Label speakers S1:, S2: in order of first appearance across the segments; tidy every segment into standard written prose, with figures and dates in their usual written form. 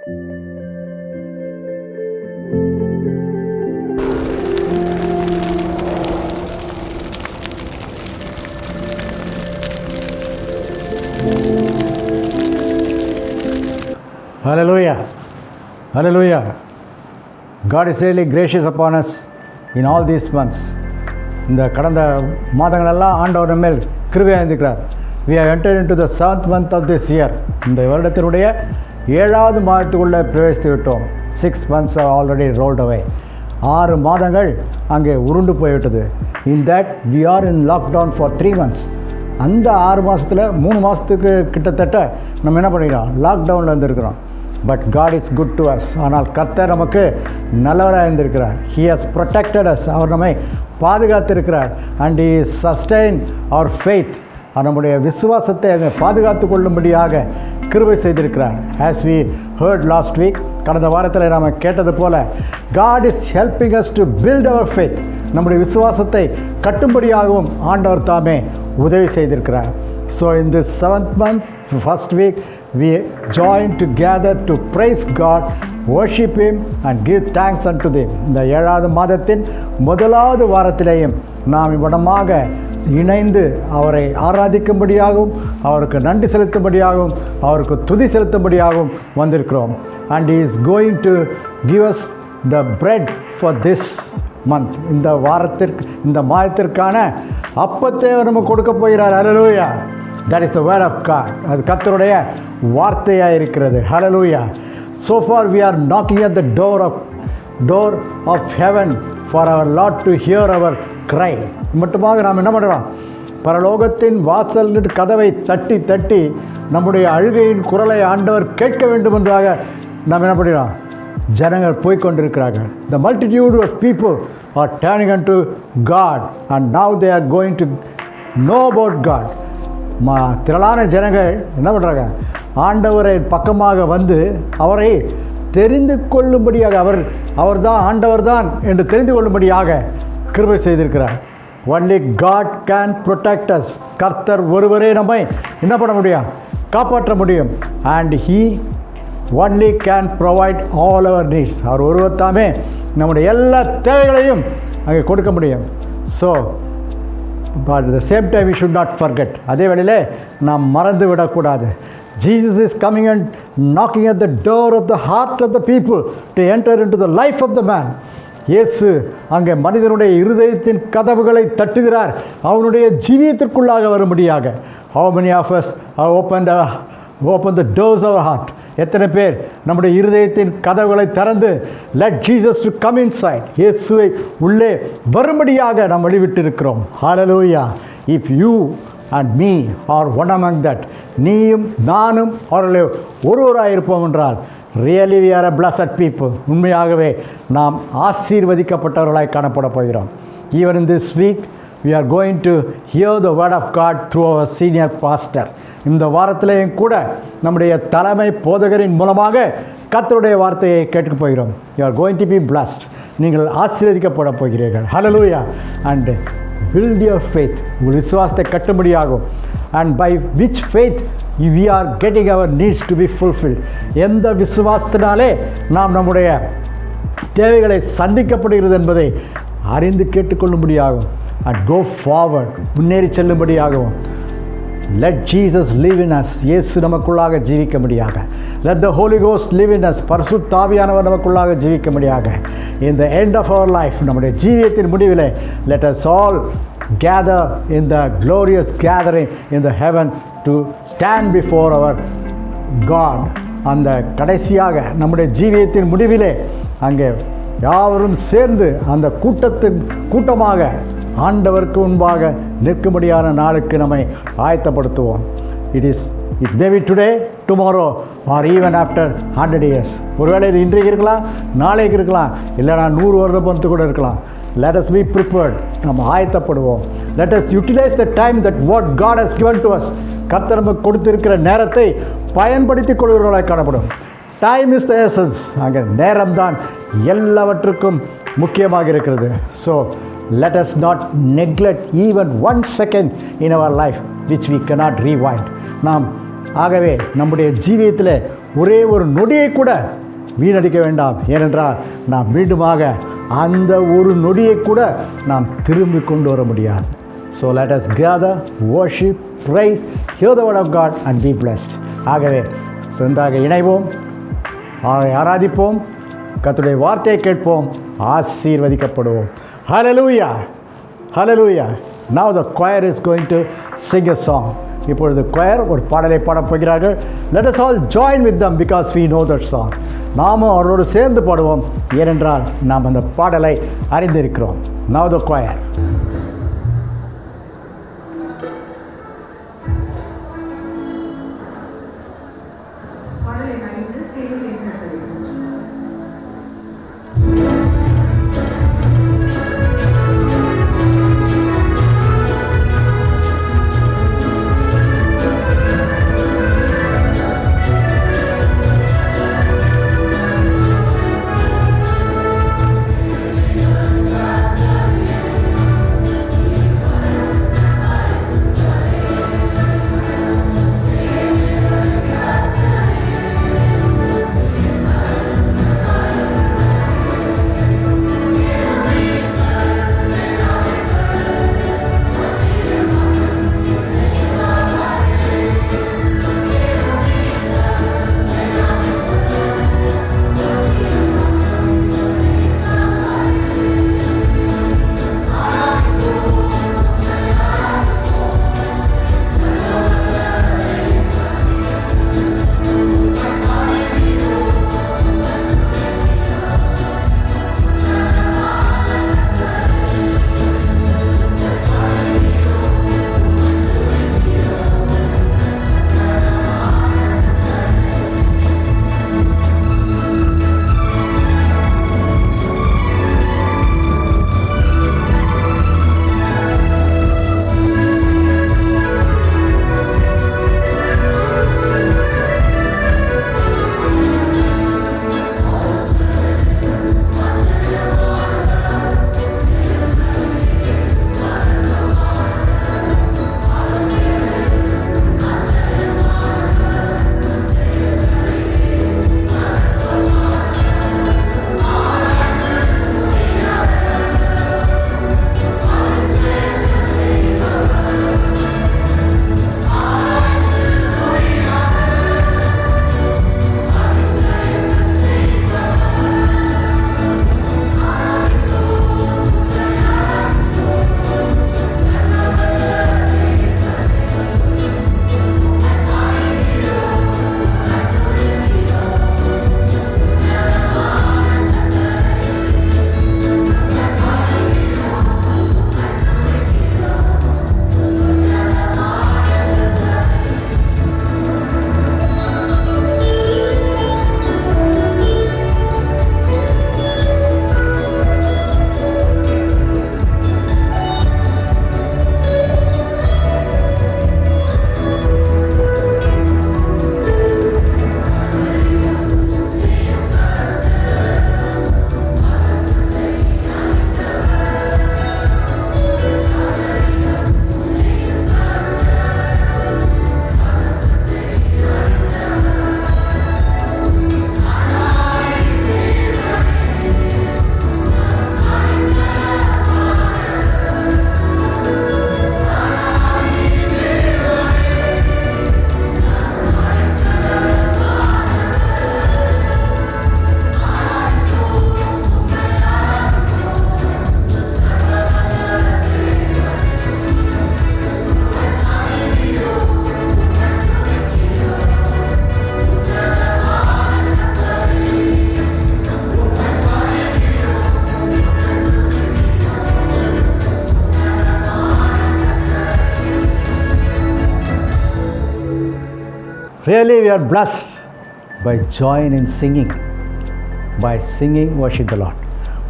S1: Hallelujah. Hallelujah. God is really gracious upon us in all these months. இந்த கடந்த மாதங்களெல்லாம் ஆண்டவர் மேல் கிருபையாக இருந்திருக்கிறார். We have entered into the 7th month of this year. இந்த வருடத்தினுடைய 7வது மாதத்துக்குள்ளே பிரவேசித்து விட்டோம். 6 months are already rolled away. 6 மாதங்கள் அங்கே உருண்டு போய்விட்டது. In that we are in lockdown for 3 months. அந்த 6 மாதத்தில் 3 மாதத்துக்கு கிட்டத்தட்ட நம்ம என்ன பண்ணிக்கிறோம், லாக்டவுனில் இருந்திருக்கிறோம். But God is good to us. ஆனால் கர்த்தர் நமக்கு நல்லவராக இருந்திருக்கிறார். He has protected us. அவர் நம்மை பாதுகாத்திருக்கிறார். And he sustain our faith. நம்முடைய விசுவாசத்தை அங்கே பாதுகாத்து கொள்ளும்படியாக கிருபை செய்திருக்கிறார். As we heard last week, கடந்த வாரத்தில் நாம் கேட்டது போல, God is helping us to build our faith. நம்முடைய விசுவாசத்தை கட்டும்படியாகவும் ஆண்டவர் தாமே உதவி செய்திருக்கிறார். So in this 7th month, first week, we join together to praise God, worship Him and give thanks unto Him. இந்த 7வது மாதத்தின் முதலாவது வாரத்திலேயும் நாம் இவ்விடமாக இணைந்து அவரை ஆராதிக்கும்படியாகவும், அவருக்கு நன்றி செலுத்தும்படியாகவும், அவருக்கு துதி செலுத்தும்படியாகவும் வந்திருக்கிறோம். And He is going to give us the bread for this month. இந்த வாரத்திற்கு, இந்த மாதத்திற்கான அப்பத்தை நமக்கு கொடுக்க போகிறார். Hallelujah. That is the word of God. அது கர்த்தருடைய வார்த்தையாக இருக்கிறது. Hallelujah. So far we are knocking at the door of heaven for our Lord to hear our cry. மட்டுமாக நாம் என்ன பண்ணுறோம், பரலோகத்தின் வாசல் கதவை தட்டி தட்டி நம்முடைய அழுகையின் குரலை ஆண்டவர் கேட்க வேண்டும் என்றாக நாம் என்ன பண்ணுறோம், ஜனங்கள் போய்கொண்டிருக்கிறார்கள். The multitude of people are turning unto God and now they are going to know about God. திரளான ஜனங்கள் என்ன பண்ணுறாங்க, ஆண்டவரை பக்கமாக வந்து அவரை தெரிந்து கொள்ளும்படியாக, அவர்தான் ஆண்டவர் தான் என்று தெரிந்து கொள்ளும்படியாக கிருபை செய்திருக்கிறார். Only God can protect us. கர்த்தர் ஒருவரே நம்மை என்ன பண்ண முடியும், காப்பாற்ற முடியும். And He only can provide all our needs. அவர் ஒருவர் தாமே நம்முடைய எல்லா தேவைகளையும் அங்கே கொடுக்க முடியும். So but at the same time we should not forget. அதே வேளையிலே நாம் மறந்து விடக்கூடாது. Jesus is coming and knocking at the door of the heart of the people to enter into the life of the man. இயேசு அங்கே மனிதனுடைய இருதயத்தின் கதவுகளை தட்டுகிறார், அவனுடைய ஜீவியத்திற்குள்ளாக வரும்படியாக. How many of us have opened the doors of our heart? எத்தனை பேர் நம்முடைய இருதயத்தின் கதவுகளை திறந்து let Jesus to come inside, இயேசுவை உள்ளே வரும்படியாக நாம் வழிவிட்டு இருக்கிறோம். Hallelujah. If you and me are one among that, நீயும் நானும் அவர்களே ஒருவராக இருப்போம் என்றால் really we are a blessed people. உண்மையாகவே நாம் ஆசீர்வதிக்கப்பட்டவர்களாய் காணப்பட போகிறோம். Even in this week we are going to hear the word of God through our senior pastor. இந்த வாரத்திலேயும் கூட நம்முடைய தலைமை போதகரின் மூலமாக கர்த்தருடைய வார்த்தையை கேட்க போகிறோம். You are going to be blessed. நீங்கள் ஆசீர்வதிக்கப்பட போகிறீர்கள். Hallelujah. And build your faith. உங்கள் விசுவாசத்தை கட்டும்படியாகும். And by which faith we are getting our needs to be fulfilled. எந்த விசுவாசத்தினாலே நாம் நம்முடைய தேவைகளை சந்திக்கப்படுகிறது என்பதை அறிந்து கேட்டுக்கொள்ளும்படியாகும். And go forward. முன்னேறி செல்லும்படியாகும். Let Jesus live in us. இயேசு நமக்குள்ளாக ஜீவிக்கும்படியாக. Let the Holy Ghost live in us. பரிசுத்த ஆவியானவர் நமக்குள்ளாக ஜீவிக்கும்படியாக. In the end of our life, நம்முடைய ஜீவியத்தின் முடிவிலே, let us all gather in the glorious gathering in the heaven to stand before our God. அந்த கடைசியாக நம்முடைய ஜீவியத்தின் முடிவிலே அங்கே யாவரும் சேர்ந்து அந்த கூட்டமாக ஆண்டவருக்கு முன்பாக நிற்கும்படியான நாளுக்கு நம்மை ஆயத்தப்படுத்துவோம். It may be today, tomorrow or even after 100 years. ஒருவேளை இது இன்றைக்கு இருக்கலாம், நாளைக்கு இருக்கலாம், இல்லைனா 100 வருடம் கூட இருக்கலாம். Let us be prepared. நம்ம ஆயத்தப்படுவோம். Let us utilize the time that what God has given to us. கர்த்தர் நமக்கு கொடுத்திருக்கிற நேரத்தை பயன்படுத்திக் கொள்கிறவர்களாய் காணப்படும். Time is the essence. அங்கே நேரம்தான் எல்லாவற்றுக்கும் முக்கியமாக இருக்கிறது. So let us not neglect even 1 second in our life which we cannot rewind. நாம் ஆகவே நம்முடைய ஜீவியத்தில் ஒரே ஒரு நொடியை கூட வீணடிக்க வேண்டாம். ஏனென்றால் நாம் மீண்டுமாக அந்த ஒரு நொடியை கூட நாம் திரும்பி கொண்டு வர முடியாது. So let us gather, worship, praise, hear the word of God and be blessed. ஆகவே சொந்தாக இணைவோம், ஆராதிப்போம், கர்த்தருடைய வார்த்தையை கேட்போம், ஆசீர்வதிக்கப்படுவோம். Hallelujah, hallelujah. Now the choir is going to sing a song. இப்பொழுது choir ஒரு பாடலை பாடப் போகிறார்கள். Let us all join with them because we know that song. நாமும் அவரோடு சேர்ந்து பாடுவோம், ஏனென்றால் நாம் அந்த பாடலை அறிந்திருக்கிறோம். Now the choir.
S2: Really, we are blessed by join in singing. By singing, worship the Lord.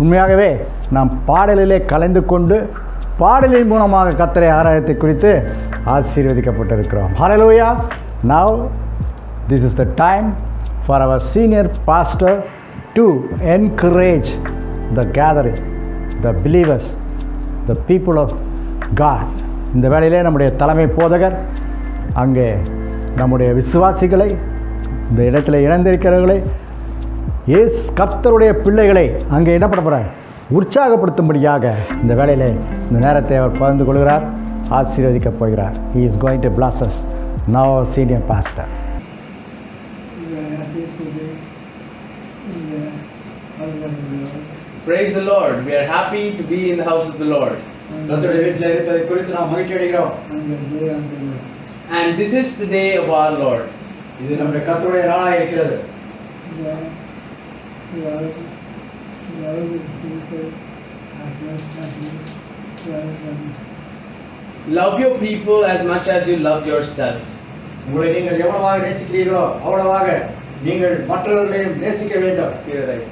S2: உண்மையாகவே நாம் பாடலிலே கலந்து கொண்டு பாடலின் மூலமாக கர்த்தரை ஆராதனை குறித்து ஆசீர்வதிக்கப்பட்டிருக்கிறோம். Hallelujah. Now this is the time for our senior pastor to encourage the gathering, the believers, the people of God. இந்த வேளையிலே நம்முடைய தலைமை போதகர் அங்கே
S1: நம்முடைய விசுவாசிகளை, இந்த இடத்துல இணைந்திருக்கிறவர்களை, கர்த்தருடைய பிள்ளைகளை அங்கே என்ன பண்ண போகிறார்? உற்சாகப்படுத்தும்படியாக இந்த வேளையிலே இந்த நேரத்தை அவர் பகிர்ந்து கொள்கிறார், ஆசீர்வதிக்கப் போகிறார். He is going to bless us. Now our senior pastor.
S3: Praise the Lord. We are happy to be in the house of the Lord.
S1: கர்த்தருடைய வீட்டில் இருப்பதை குறித்து நாம் மகிழ்ச்சி அடைகிறோம்.
S3: And this is the day of our Lord.
S1: இது நம்முடைய கர்த்தருடைய நாளாக இருக்கிறது.
S3: Love your people as much as you love yourself.
S1: உங்களை நீங்கள் எவ்வளவாக நேசிக்கிறீர்களோ அவ்வளவாக நீங்கள் மற்றவர்களையும் நேசிக்க வேண்டும்.
S3: Right.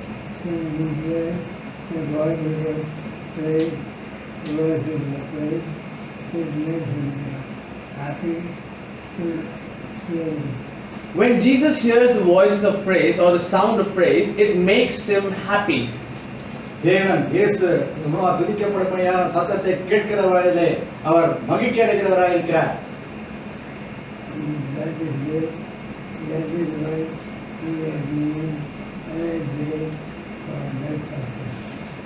S3: When Jesus hears the voices of praise or the sound of praise, it makes him happy.
S1: தேவன் இயேசு மூலமாக துதிக்கப்படக்கூடிய சத்தத்தை கேட்கிற வேளையிலே அவர் மகிழ்ச்சி அடைகிறவராக இருக்கிறார்.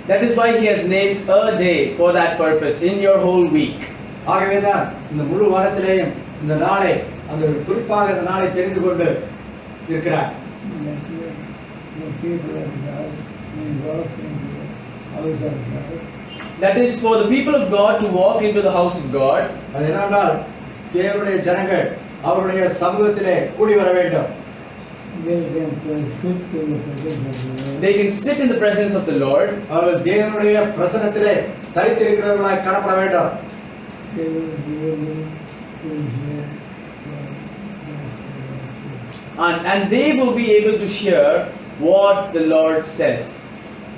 S3: That is why he has named a day for that purpose in your whole week.
S1: ஆகவேதான் இந்த முழு வாரத்திலேயும் இந்த நாளை அந்த குறிப்பாக இந்த நாளை தெரிந்து கொண்டு இருக்கிறார்.
S3: That is for the people of God to walk into the house of God.
S1: அதனால் தேவனுடைய ஜனங்கள் அவருடைய சமூகத்திலே கூடி வர வேண்டும்.
S3: They can sit in the presence of the Lord.
S1: அவர்கள் தேவனுடைய பிரசன்னத்திலே தரித்திருக்கிறவர்களாய் காணப்பட வேண்டும்.
S3: And they will be able to hear what the Lord says.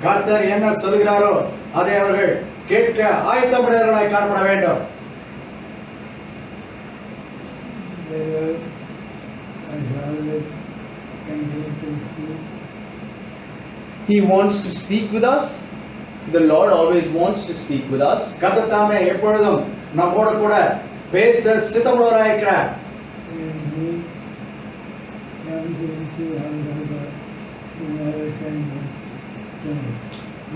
S1: கர்த்தர் என்ன சொல்கிறாரோ அதை அவர்கள் கேட்க ஆயத்தமுடையவர்களாய் காணப்பட வேண்டும்.
S3: He wants to speak with us. The Lord always wants to speak with us.
S1: கர்த்தர் தாமே எப்பொழுதும் நம்மோடு கூட பேச சித்தமுள்ளவராய் இருக்கிறார்.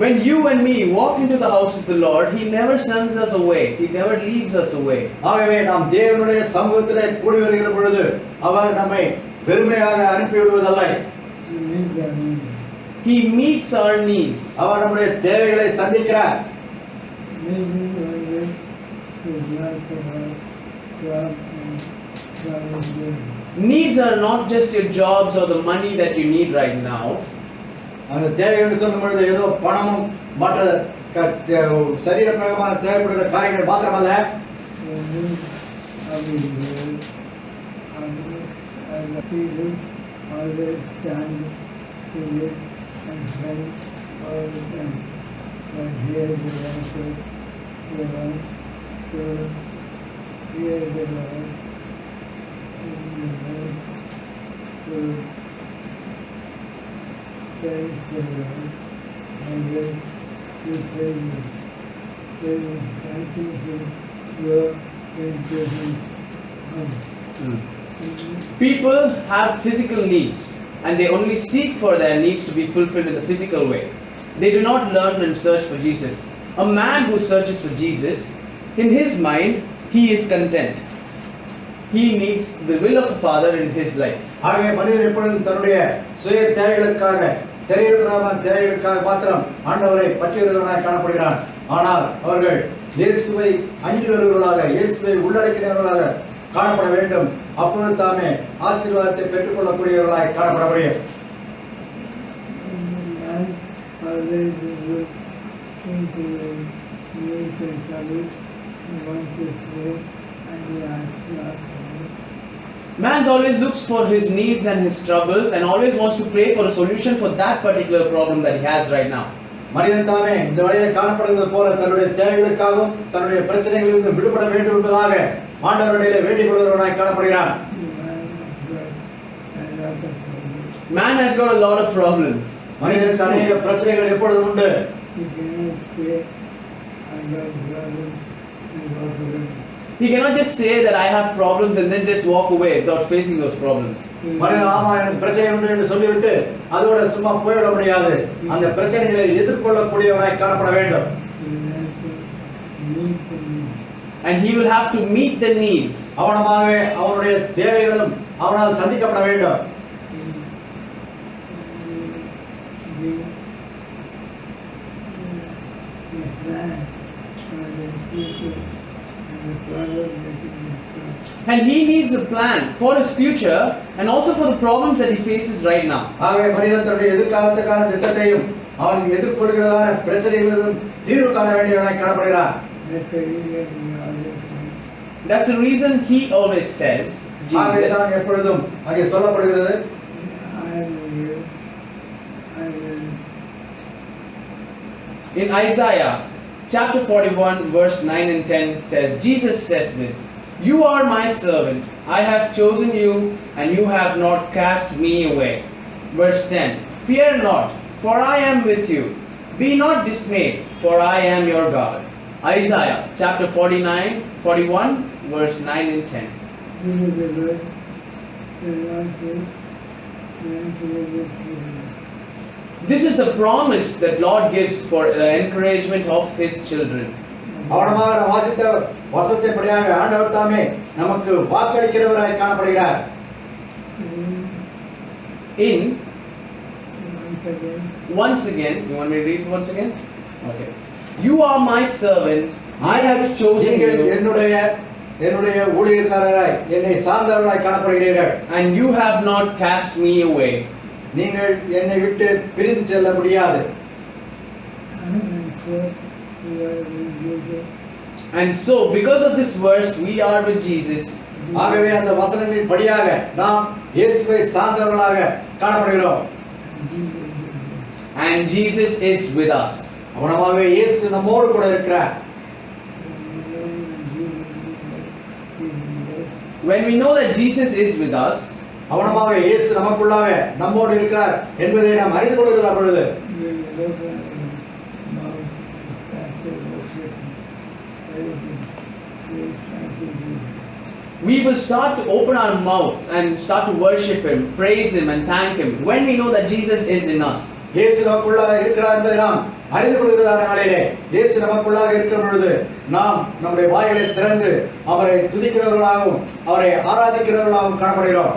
S1: When you and me walk into the house of the Lord, He never sends us away. He never leaves us away. ஆகவே நாம் தேவனுடைய சமூகத்திலே கூடி வருகிற பொழுது அவர் நம்மை வெறுமையாக அனுப்பி விடுவதில்லை. He meets our needs. அவர் நம்முடைய தேவைகளை சந்திக்கிறார். Needs are not just your jobs or the money that you need right now. அந்த தேவைகள் சொல்லும் பொழுது ஏதோ பணமும் மற்ற சரீரப்பிரகமான தேவைப்படுகிற காரியங்கள் மாத்திரமல்ல. People have physical needs and they only seek for their needs to be fulfilled in the physical way. They do not learn and search for Jesus. A man who searches for Jesus, in his mind, he is content. He needs the will of the Father in his life. ஆகவே மனிதன் எப்பொழுதும் தன்னுடைய சுய தேவைகளுக்காக சரீரபிரகாரமான தேவைகளுக்காக மாத்திரம் ஆண்டவரை பற்றியவர்களாக காணப்படுகிறான். ஆனால் அவர்கள் இயேசுவை அண்டி வருகிறவர்களாக, இயேசுவை உள்ளடக்கினவர்களாக காணப்பட வேண்டும். அப்பொழுது தாமே ஆசீர்வாதத்தை பெற்றுக்கொள்ளக்கூடியவர்களாக காணப்பட முடியும். Man always looks for his needs and his troubles and always wants to pray for a solution for that particular problem that he has right now. மனிதன் தாமே இந்த வழியில் காணப்படுவது போல தன்னுடைய தேவைகளுக்காகவும் தன்னுடைய பிரச்சனைகளிலிருந்து விடுபட வேண்டும் என்பதாக ஆண்டவரிடத்திலே வேண்டிக் கொள்கிறவனாய் காணப்படுகிறான். Man has got a lot of problems. மனிதனுக்கு அநேக பிரச்சனைகள் எப்பொழுதும் உண்டு.
S3: He cannot just say that I have problems and then just walk away without facing those problems.
S2: மனிதன் ஆமா எனக்கு பிரச்சனை உண்டு என்று சொல்லிவிட்டு அதோட சும்மா போய்விட முடியாது. அந்த பிரச்சனைகளை எதிர்கொள்ளக்கூடியவனாய் காணப்பட வேண்டும்.
S3: And he will have to meet the needs.
S2: அவனமாகவே அவனுடைய தேவைகளும் அவனால் சந்திக்கப்பட வேண்டும்.
S3: And he needs a plan for his future and also for the problems that he faces right now.
S2: ஆகவே மனிதன் தன்னுடைய எதிர்காலத்துக்கான திட்டத்தையும் அவன் எதிர்கொள்கிறதான பிரச்சனைகளும் தீர்வு காண வேண்டியவனாய் காணப்படுகிறான்.
S3: That's the reason he always says, Jesus,
S2: எப்பொழுதும் அங்கே சொல்லப்படுகிறது,
S3: in Isaiah chapter 41 verse 9 and 10 says, Jesus says this, you are my servant, I have chosen you and you have not cast me away. Verse 10, fear not, for I am with you. Be not dismayed, for I am your God. Isaiah chapter 41 verse 9 and 10. This is the promise that Lord gives for the encouragement of his children.
S2: அவனமாக வாசித்த வசனத்தின்படியாக ஆண்டவர் தாமே நமக்கு வாக்களிக்கிறவராய் காணப்படுகிறார்.
S3: In once again, you want me to read once again? Okay. You are my servant, I have chosen you,
S2: என்னுடைய ஊழியக்காரராய் என்னை சார்ந்தவராய் காணப்படுகிறீர்கள்.
S3: and you have not cast me away.
S2: நீங்கள் என்னை விட்டு பிரிந்து செல்ல முடியாது.
S3: And so because of this verse we are with Jesus.
S2: ஆகவே அந்த வசனங்களின் படியாக நாம் இயேசுவை சார்ந்தவர்களாக காணப்படுகிறோம்.
S3: And Jesus is with us.
S2: அவனமாகவே இயேசு நம்மோடு கூட இருக்கிறார்.
S3: When we know that Jesus is with us,
S2: அவனமாக இயேசு நமக்குள்ளாக நம்மோடு இருக்கிறார் என்பதை நாம் அறிந்து கொள்கிறோம். பொழுது
S3: we will start to open our mouths and start to worship him, praise him and thank him when we know that Jesus is in us.
S2: இயேசு நமக்குள்ளாக இருக்கிறார் என்பதை நாம் அறிந்து கொள்கிறதான நாளிலே இயேசு நமக்குள்ளாக இருக்கிற பொழுது நாம் நம்முடைய வாய்களை திறந்து அவரை துதிக்கிறவர்களாகவும் அவரை ஆராதிக்கிறவர்களாகவும் காணப்படுகிறோம்.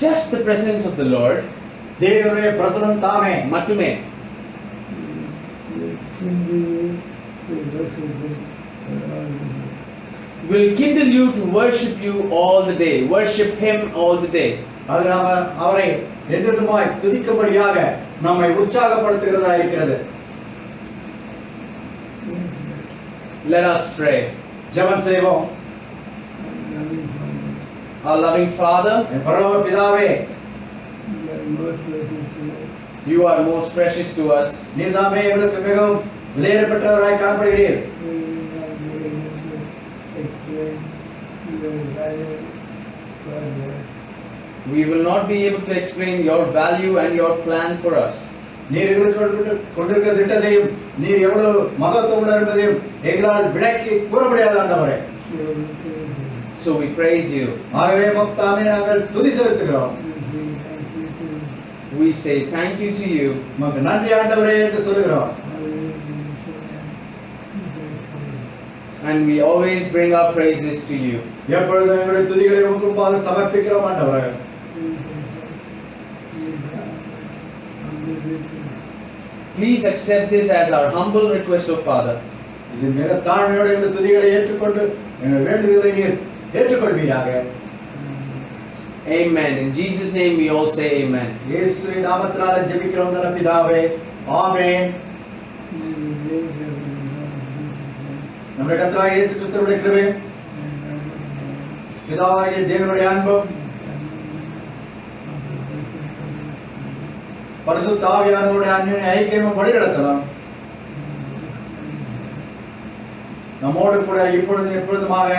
S3: Just the presence of the Lord,
S2: தேவனுடைய பிரசன்னம் தாமே
S3: மட்டுமே, will kindle you to worship you all the day, worship him all the day.
S2: அது நாம அவரை என்றுமாய் துதிக்கும்படியாக நம்மை உற்சாகப்படுத்துகிறதா இருக்கிறது.
S3: Let us pray.
S2: ஜெபம் செய்வோம்.
S3: Our loving Father,
S2: என் பரலோக பிதாவே,
S3: you are most precious to us.
S2: நீர் தாமே எங்களுக்கு மிகவும் விலையேறப்பட்டவராய் காணப்படுகிறீர்.
S3: We will not be able to explain your value and your plan for us.
S2: நீர் எங்களுக்கு கொண்டிருக்கிற திட்டத்தையும் நீர் எவ்வளவு மகத்துவம் உள்ளவர் என்பதையும் எங்களால் விளக்கி கூற முடியாத ஆண்டவரே.
S3: So we praise you.
S2: ஆகவே தாமே நாங்கள் துதி செலுத்துகிறோம்.
S3: We say thank you to you.
S2: உமக்கு நன்றி ஆண்டவரே என்று சொல்கிறோம்.
S3: And we always bring our praises to you.
S2: எப்பொழுதும் எங்களுடைய துதிகளை உமக்கு முன்பாக சமர்ப்பிக்கிறோம் ஆண்டவரே.
S3: Please accept this as our humble request, O Father.
S2: இது மிக தாழ்மையோடு எங்கள் துதிகளை ஏற்றுக்கொண்டு எங்கள் வேண்டுதலை நீர் ஏற்றுக்கொள்வீராக.
S3: Amen. In Jesus' name we all say amen.
S2: இயேசுவின் நாமத்தினாலே ஜெபிக்கிறோம் நல்ல பிதாவே. ஆமென். நம்முடைய கர்த்தராகிய இயேசு கிறிஸ்துவின் கிருபை, பிதாவாகிய தேவனுடைய அன்பும் பரிசுத்த ஆவியானவருடைய அன்பின் ஐக்கியமும் வழிநடத்தலாம் நம்மோடு கூட இப்பொழுது எப்பொழுதுமாக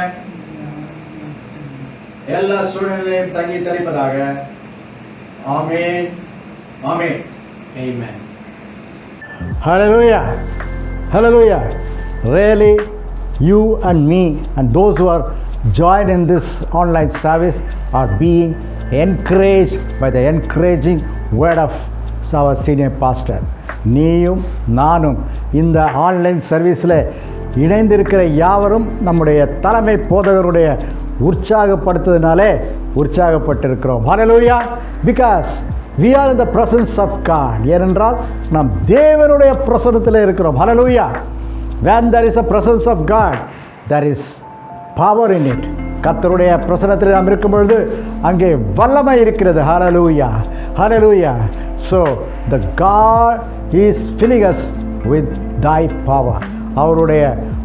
S2: எல்லா சூழ்நிலையிலும் தங்கி தரிப்பதாக. ஆமென். ஆமென்.
S3: Amen.
S1: Hallelujah. Hallelujah.
S2: Really, you and me and those who are joined in this online service are being encouraged by the encouraging word of our senior pastor. நீயும் நானும் இந்த ஆன்லைன் சர்வீஸில் இணைந்திருக்கிற யாவரும் நம்முடைய தலைமை போதகருடைய உற்சாகப்படுத்துவதனாலே உற்சாகப்பட்டிருக்கிறோம். Hallelujah, because we are in the presence of God. ஏனென்றால் நாம் தேவனுடைய பிரசன்னத்தில் இருக்கிறோம். Hallelujah. When there is a presence of God, there is power in it. கர்த்தருடைய பிரசன்னத்தில் நாம் இருக்கும் பொழுது அங்கே வல்லமை இருக்கிறது. Hallelujah, hallelujah. So the God is filling us with thy power. அவருடைய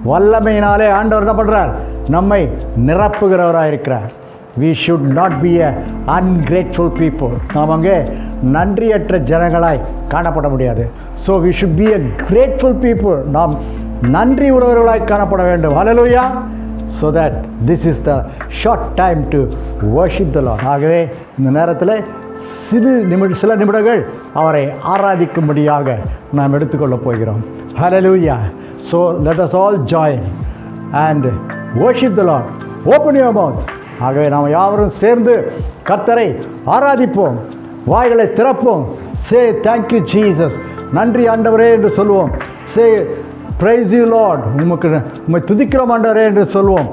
S2: வல்லமையினாலே ஆண்டவர் என்ன பண்ணுறார்? நம்மை நிரப்புகிறவராக இருக்கிறார். We should not be a ungrateful people. நாம் அங்கே நன்றியற்ற ஜனங்களாய் காணப்பட முடியாது. So we should be a grateful people. நாம் நன்றி உடையவர்களாய் காணப்பட வேண்டும். Hallelujah. So that this is the short time to worship the Lord. ஆகவே இந்த நேரத்தில் சில நிமிடங்கள் அவரை ஆராதிக்கும்படியாக நாம் எடுத்துக்கொள்ளப் போகிறோம். Hallelujah. So let us all join and worship the Lord. Open your mouth. ஆகவே நாம் யாவரும் சேர்ந்து கர்த்தரை ஆராதிப்போம். வாய்களை திறப்போம். Say thank you Jesus. நன்றி ஆண்டவரே என்று சொல்வோம். Say praise you Lord. உம்மை துதிக்கிறோம் ஆண்டவரே என்று சொல்வோம்.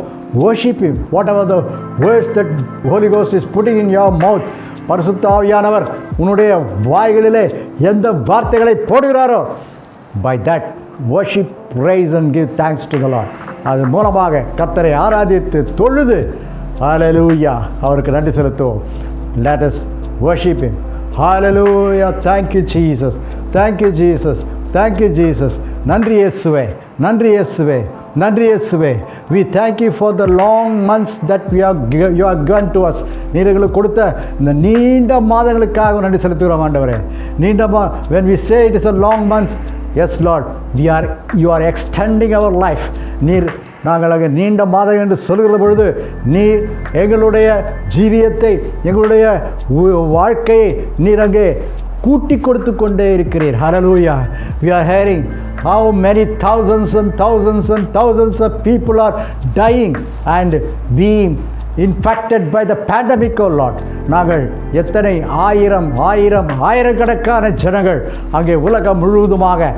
S2: Worship him. Whatever the words that Holy Ghost is putting in your mouth, பரிசுத்த ஆவியானவர் உன்னுடைய வாய்களிலே எந்த வார்த்தைகளை போடுகிறாரோ, by that worship, praise and give thanks to the Lord. அது மூலமாக கர்த்தரை ஆராதித்து தொழுது Hallelujah, அவருக்கு நன்றி செலுத்துவோம். Let us worship him. Hallelujah. Thank you Jesus. Thank you Jesus. Thank you Jesus. நன்றி இயேசுவே, நன்றி இயேசுவே, நன்றி இயேசுவே. We thank you for the long months that you have given to us. நீர் எங்களுக்கு கொடுத்த இந்த நீண்ட மாதங்களுக்காக நன்றி செலுத்துகிறோம் ஆண்டவரே. When we say it is a long months, yes Lord, you are extending our life. நீர் நாங்கள் அங்கே நீண்ட மாதம் என்று சொல்கிற பொழுது நீர் எங்களுடைய ஜீவியத்தை, எங்களுடைய வாழ்க்கையை நீர் அங்கே கூட்டி கொடுத்து கொண்டே இருக்கிறீர். Hallelujah. We are hearing how many thousands and thousands and thousands of people are dying and being infected by the pandemic, oh Lord. நாங்கள் எத்தனை ஆயிரக்கணக்கான ஜனங்கள் அங்கே உலகம் முழுவதுமாக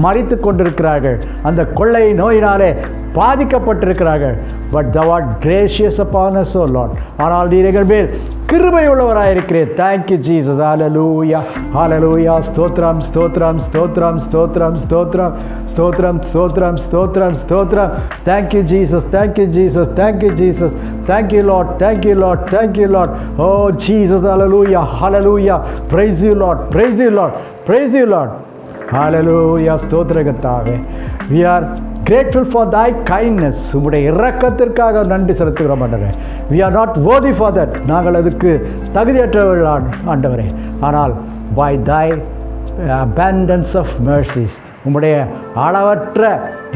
S2: மரித்து கொண்டிருக்கிறார்கள். அந்த கொள்ளை நோயினாலே பாதிக்கப்பட்டிருக்கிறார்கள். But thou art gracious upon us, O Lord. ஆனால் நீர் எங்கள் மேல் கிருபை உள்ளவராயிருக்கிறீர். Thank you Jesus. Hallelujah, hallelujah. ஸ்தோத்திரம், ஸ்தோத்திரம், ஸ்தோத்திரம், ஸ்தோத்திரம், ஸ்தோத்திரம், ஸ்தோத்திரம், ஸ்தோத்திரம், ஸ்தோத்திரம், ஸ்தோத்திரம். Thank you Jesus. Thank you Jesus. Thank you Jesus. Thank you Lord. Thank you Lord. Thank you Lord. Oh Jesus. Hallelujah, hallelujah. Praise you Lord. Praise you Lord. Praise you Lord. Hallelujah. ஸ்தோத்திர கர்த்தாவே. We are grateful for thy kindness. உம்முடைய இரக்கத்திற்காக நன்றி செலுத்துகிறோம் ஆண்டவரே. We are not worthy for that. நாங்கள் அதுக்கு தகுதியற்றவர்கள் ஆண்டவரே. ஆனால் by thy abundance of mercies, உம்முடைய அளவற்ற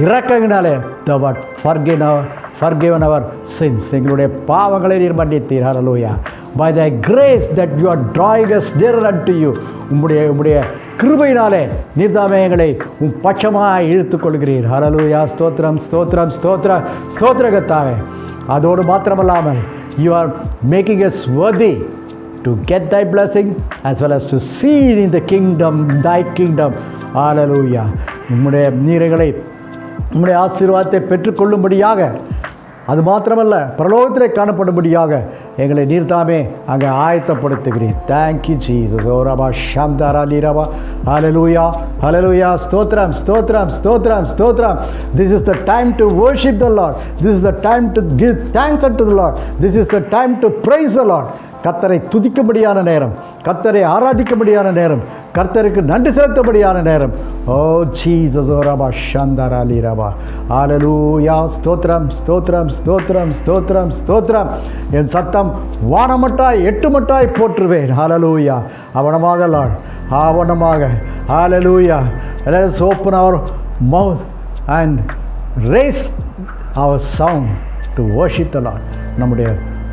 S2: இரக்கங்களினாலே thou art forgiven our sins. எங்களுடைய பாவங்களை நீர் மன்னித்தீர். Hallelujah. By thy grace that you are drawing us nearer unto you. உம்முடைய கிருபையினாலே நீர்தாமே எங்களை பட்சமாய் இழுத்துக் கொள்கிறீர். Hallelujah. ஸ்தோத்திரம், ஸ்தோத்திரம், ஸ்தோத்திரம், ஸ்தோத்திர கர்த்தாவே. அதோடு மாத்திரமல்லாமல் you are making us worthy to get thy blessing as well as to see in the kingdom, thy kingdom. Hallelujah. உம்முடைய ஆசீர்வாதத்தை பெற்றுக்கொள்ளும்படியாக, அது மாத்திரமல்ல பரலோகத்திலே காணப்படும்படியாக எங்களை நீர்தாமே அங்கே ஆயத்தப்படுத்துகிறீர். Thank you Jesus. ஓ ரபா ஷம்தாரா லீரபா. ஹல்லேலூயா, ஹல்லேலூயா. ஸ்தோத்திரம், ஸ்தோத்திரம், ஸ்தோத்திரம், ஸ்தோத்திரம். This is the time to worship the Lord. This is the time to give thanks unto the Lord. This is the time to praise the Lord. கர்த்தரை துதிக்கும்படியான நேரம், கர்த்தரை ஆராதிக்கும்படியான நேரம், கர்த்தருக்கு நன்றி செலுத்தபடியான நேரம். ஓ ஜீசஸ். ஓ ரபா ஷந்தரா லீரபா. ஹல்லேலூயா. ஸ்தோத்திரம், ஸ்தோத்திரம், ஸ்தோத்திரம், ஸ்தோத்திரம், ஸ்தோத்திரம். என் சத்தம் வானமட்டாய் எட்டுமட்டாய் போற்றுவேன். ஹல்லேலூயா. அவனமாக Lord, அவனமாக. Hallelujah. Let us open our mouth and raise our sound to worship the Lord. நம்முடைய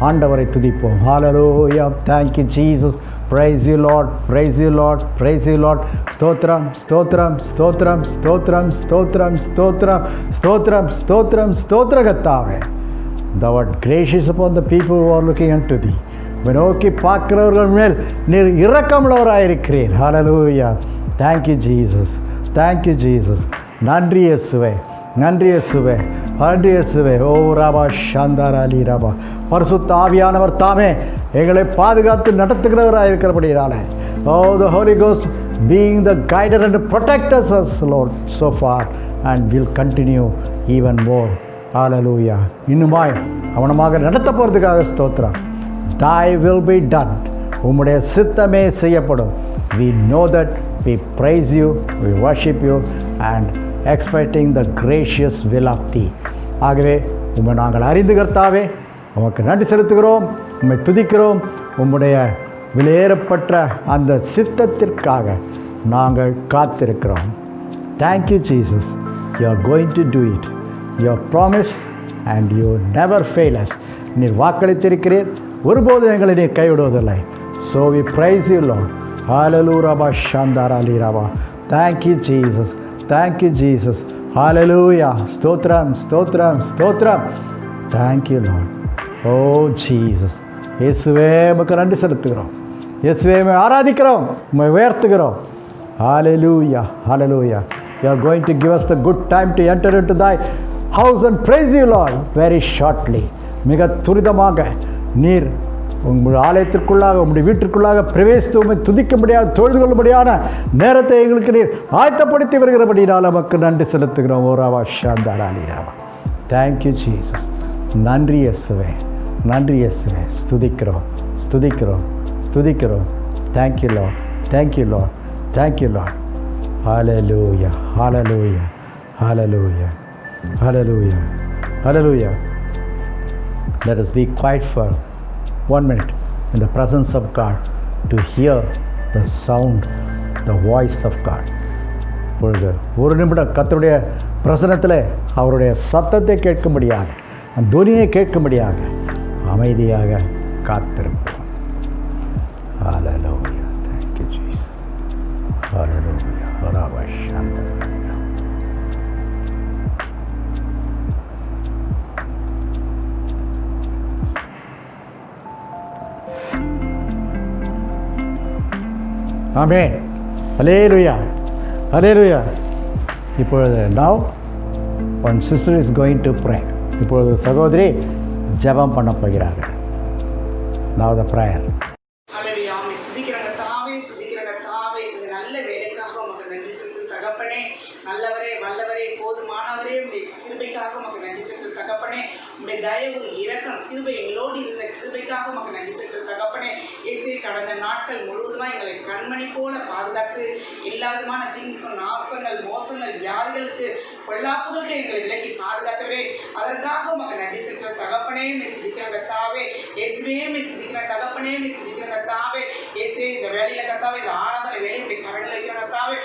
S2: ஆண்டவரை துதிப்போம். ஹalleluya. Thank you Jesus. Praise you Lord. Praise you Lord. Praise you Lord. ஸ்தோத்திரம் ஸ்தோத்திரம் ஸ்தோத்திரம் ஸ்தோத்திரம் ஸ்தோத்திரம் ஸ்தோத்திரம் ஸ்தோத்திரம் ஸ்தோத்திரம் ஸ்தோத்திர கர்த்தாவே. Thou art gracious upon the people who are looking unto thee. நோக்கி பார்க்கிறவர்கள் மேல் நீர் இரக்கமுள்ளவராயிருக்கிறீர். ஹalleluya. Thank you Jesus. Thank you Jesus. நன்றி இயேசுவே, நன்றி இயேசுவே, நன்றி இயேசுவே. ஓ ராபா ஷாந்தாராலி ராபா. பரிசுத்த ஆவியானவர் தாமே எங்களை பாதுகாத்து நடத்துகிறவராக இருக்கிறபடியாலே, ஓ the Holy Ghost being the guider and protectors us Lord so far and will continue even more. ஹalleluya. இன்னுமாய் அவனமாக நடத்த போகிறதுக்காக ஸ்தோத்திரம். Thy will be done. உம்முடைய சித்தமே செய்யப்படும். We know that. We praise you, we worship you and expecting the gracious will of thee. ஆகவே உம்மை நாங்கள் அறிந்து கர்த்தாவே உமக்கு நன்றி செலுத்துகிறோம், உம்மை துதிக்கிறோம். உம்முடைய விலையேறப்பட்ட அந்த சித்தத்திற்காக நாங்கள் காத்திருக்கிறோம். Thank you Jesus. You are going to do it. You have promised and you never fail us. நீர் வாக்களித்திருக்கிறீர், ஒருபோதும் எங்களை நீர் கைவிடுவதில்லை. So we praise you Lord. Hallelujah Rabba Shandarali Rabba. Thank you Jesus. Thank you Jesus. Hallelujah. Stotram Stotram Stotram. Thank you Lord. Oh Jesus. இயேசுவே உமக்கு நன்றி செலுத்துகிறோம். இயேசுவே உம்மை ஆராதிக்கிறோம், உம்மை உயர்த்துகிறோம். Hallelujah. Hallelujah. You are going to give us the good time to enter into thy house and praise you Lord very shortly. மிக துரிதமாக நீர் உங்களுடைய ஆலயத்திற்குள்ளாக, உங்களுடைய வீட்டிற்குள்ளாக பிரவேசித்து உண்மை துதிக்கும்படியாக, தொழுது கொள்ளும்படியான நேரத்தை எங்களுக்கு நீர் ஆயத்தப்படுத்தி வருகிறபடினால் நமக்கு நன்றி செலுத்துகிறோம். ஓராவா ஷாந்தாராலி ராவா. Thank you Jesus. நன்றி இயேசுவே, நன்றி இயேசுவே. ஸ்துதிக்கிறோம் ஸ்துதிக்கிறோம் ஸ்துதிக்கிறோம். Thank you Lord, thank you Lord, thank you Lord. Hallelujah, hallelujah, hallelujah, hallelujah, hallelujah. Let us be quiet for 1 minute in the presence of God to hear the sound, the voice of God. பொழுது ஒரு நிமிடம் கர்த்தருடைய பிரசன்னத்தில் அவருடைய சத்தத்தை கேட்கும்படியாக, அந்த துனியை கேட்கும்படியாக அமைதியாக காத்திருப்போம். Hallelujah. Thank you Jesus. Hallelujah. Rabba Shanta. Amen. Hallelujah. Hallelujah. இப்பொழுது now one sister is going to pray. இப்பொழுது சகோதரி ஜெபம் பண்ண போகிறார்கள். Now the prayer.
S4: Hallelujah. சுதிக்கிற கர்த்தாவே இந்த நல்ல வேலைக்காக உமக்கு நன்றி செலுத்தும் தகப்பனே. நல்லவரே, வல்லவரே, போதுமானவரே, உம்முடைய கிருபைக்காக உமக்கு நன்றி செலுத்தும் தகப்பனே. உம்முடைய தயவு, இரக்கம், கிருபை எங்களோடு இருந்த கிருபைக்காக உமக்கு நன்றி செலுத்தும் தகப்பனே. இயேசுவே, கடந்த நாட்கள் முழுவதுமாக எங்களை கண்மணி போல பாதுகாத்து எல்லா விதமான தீங்குக்கும், நாசங்கள், மோசங்கள், வியாதிகளுக்கு, பொல்லாப்புகளுக்கு எங்களை விலக்கி பாதுகாத்தவரே, அதற்காக உமக்கு நன்றி செலுத்தும் தகப்பனே. சிந்திக்கிற கர்த்தாவே இயேசுவே, சிந்திக்கிற தகப்பனே, சிந்திக்கிற கர்த்தாவே இயேசுவே, இந்த வேலையில கர்த்தாவே, இந்த ஆராதனை வேலையுடைய கரங்களை வைக்கிற கர்த்தாவே,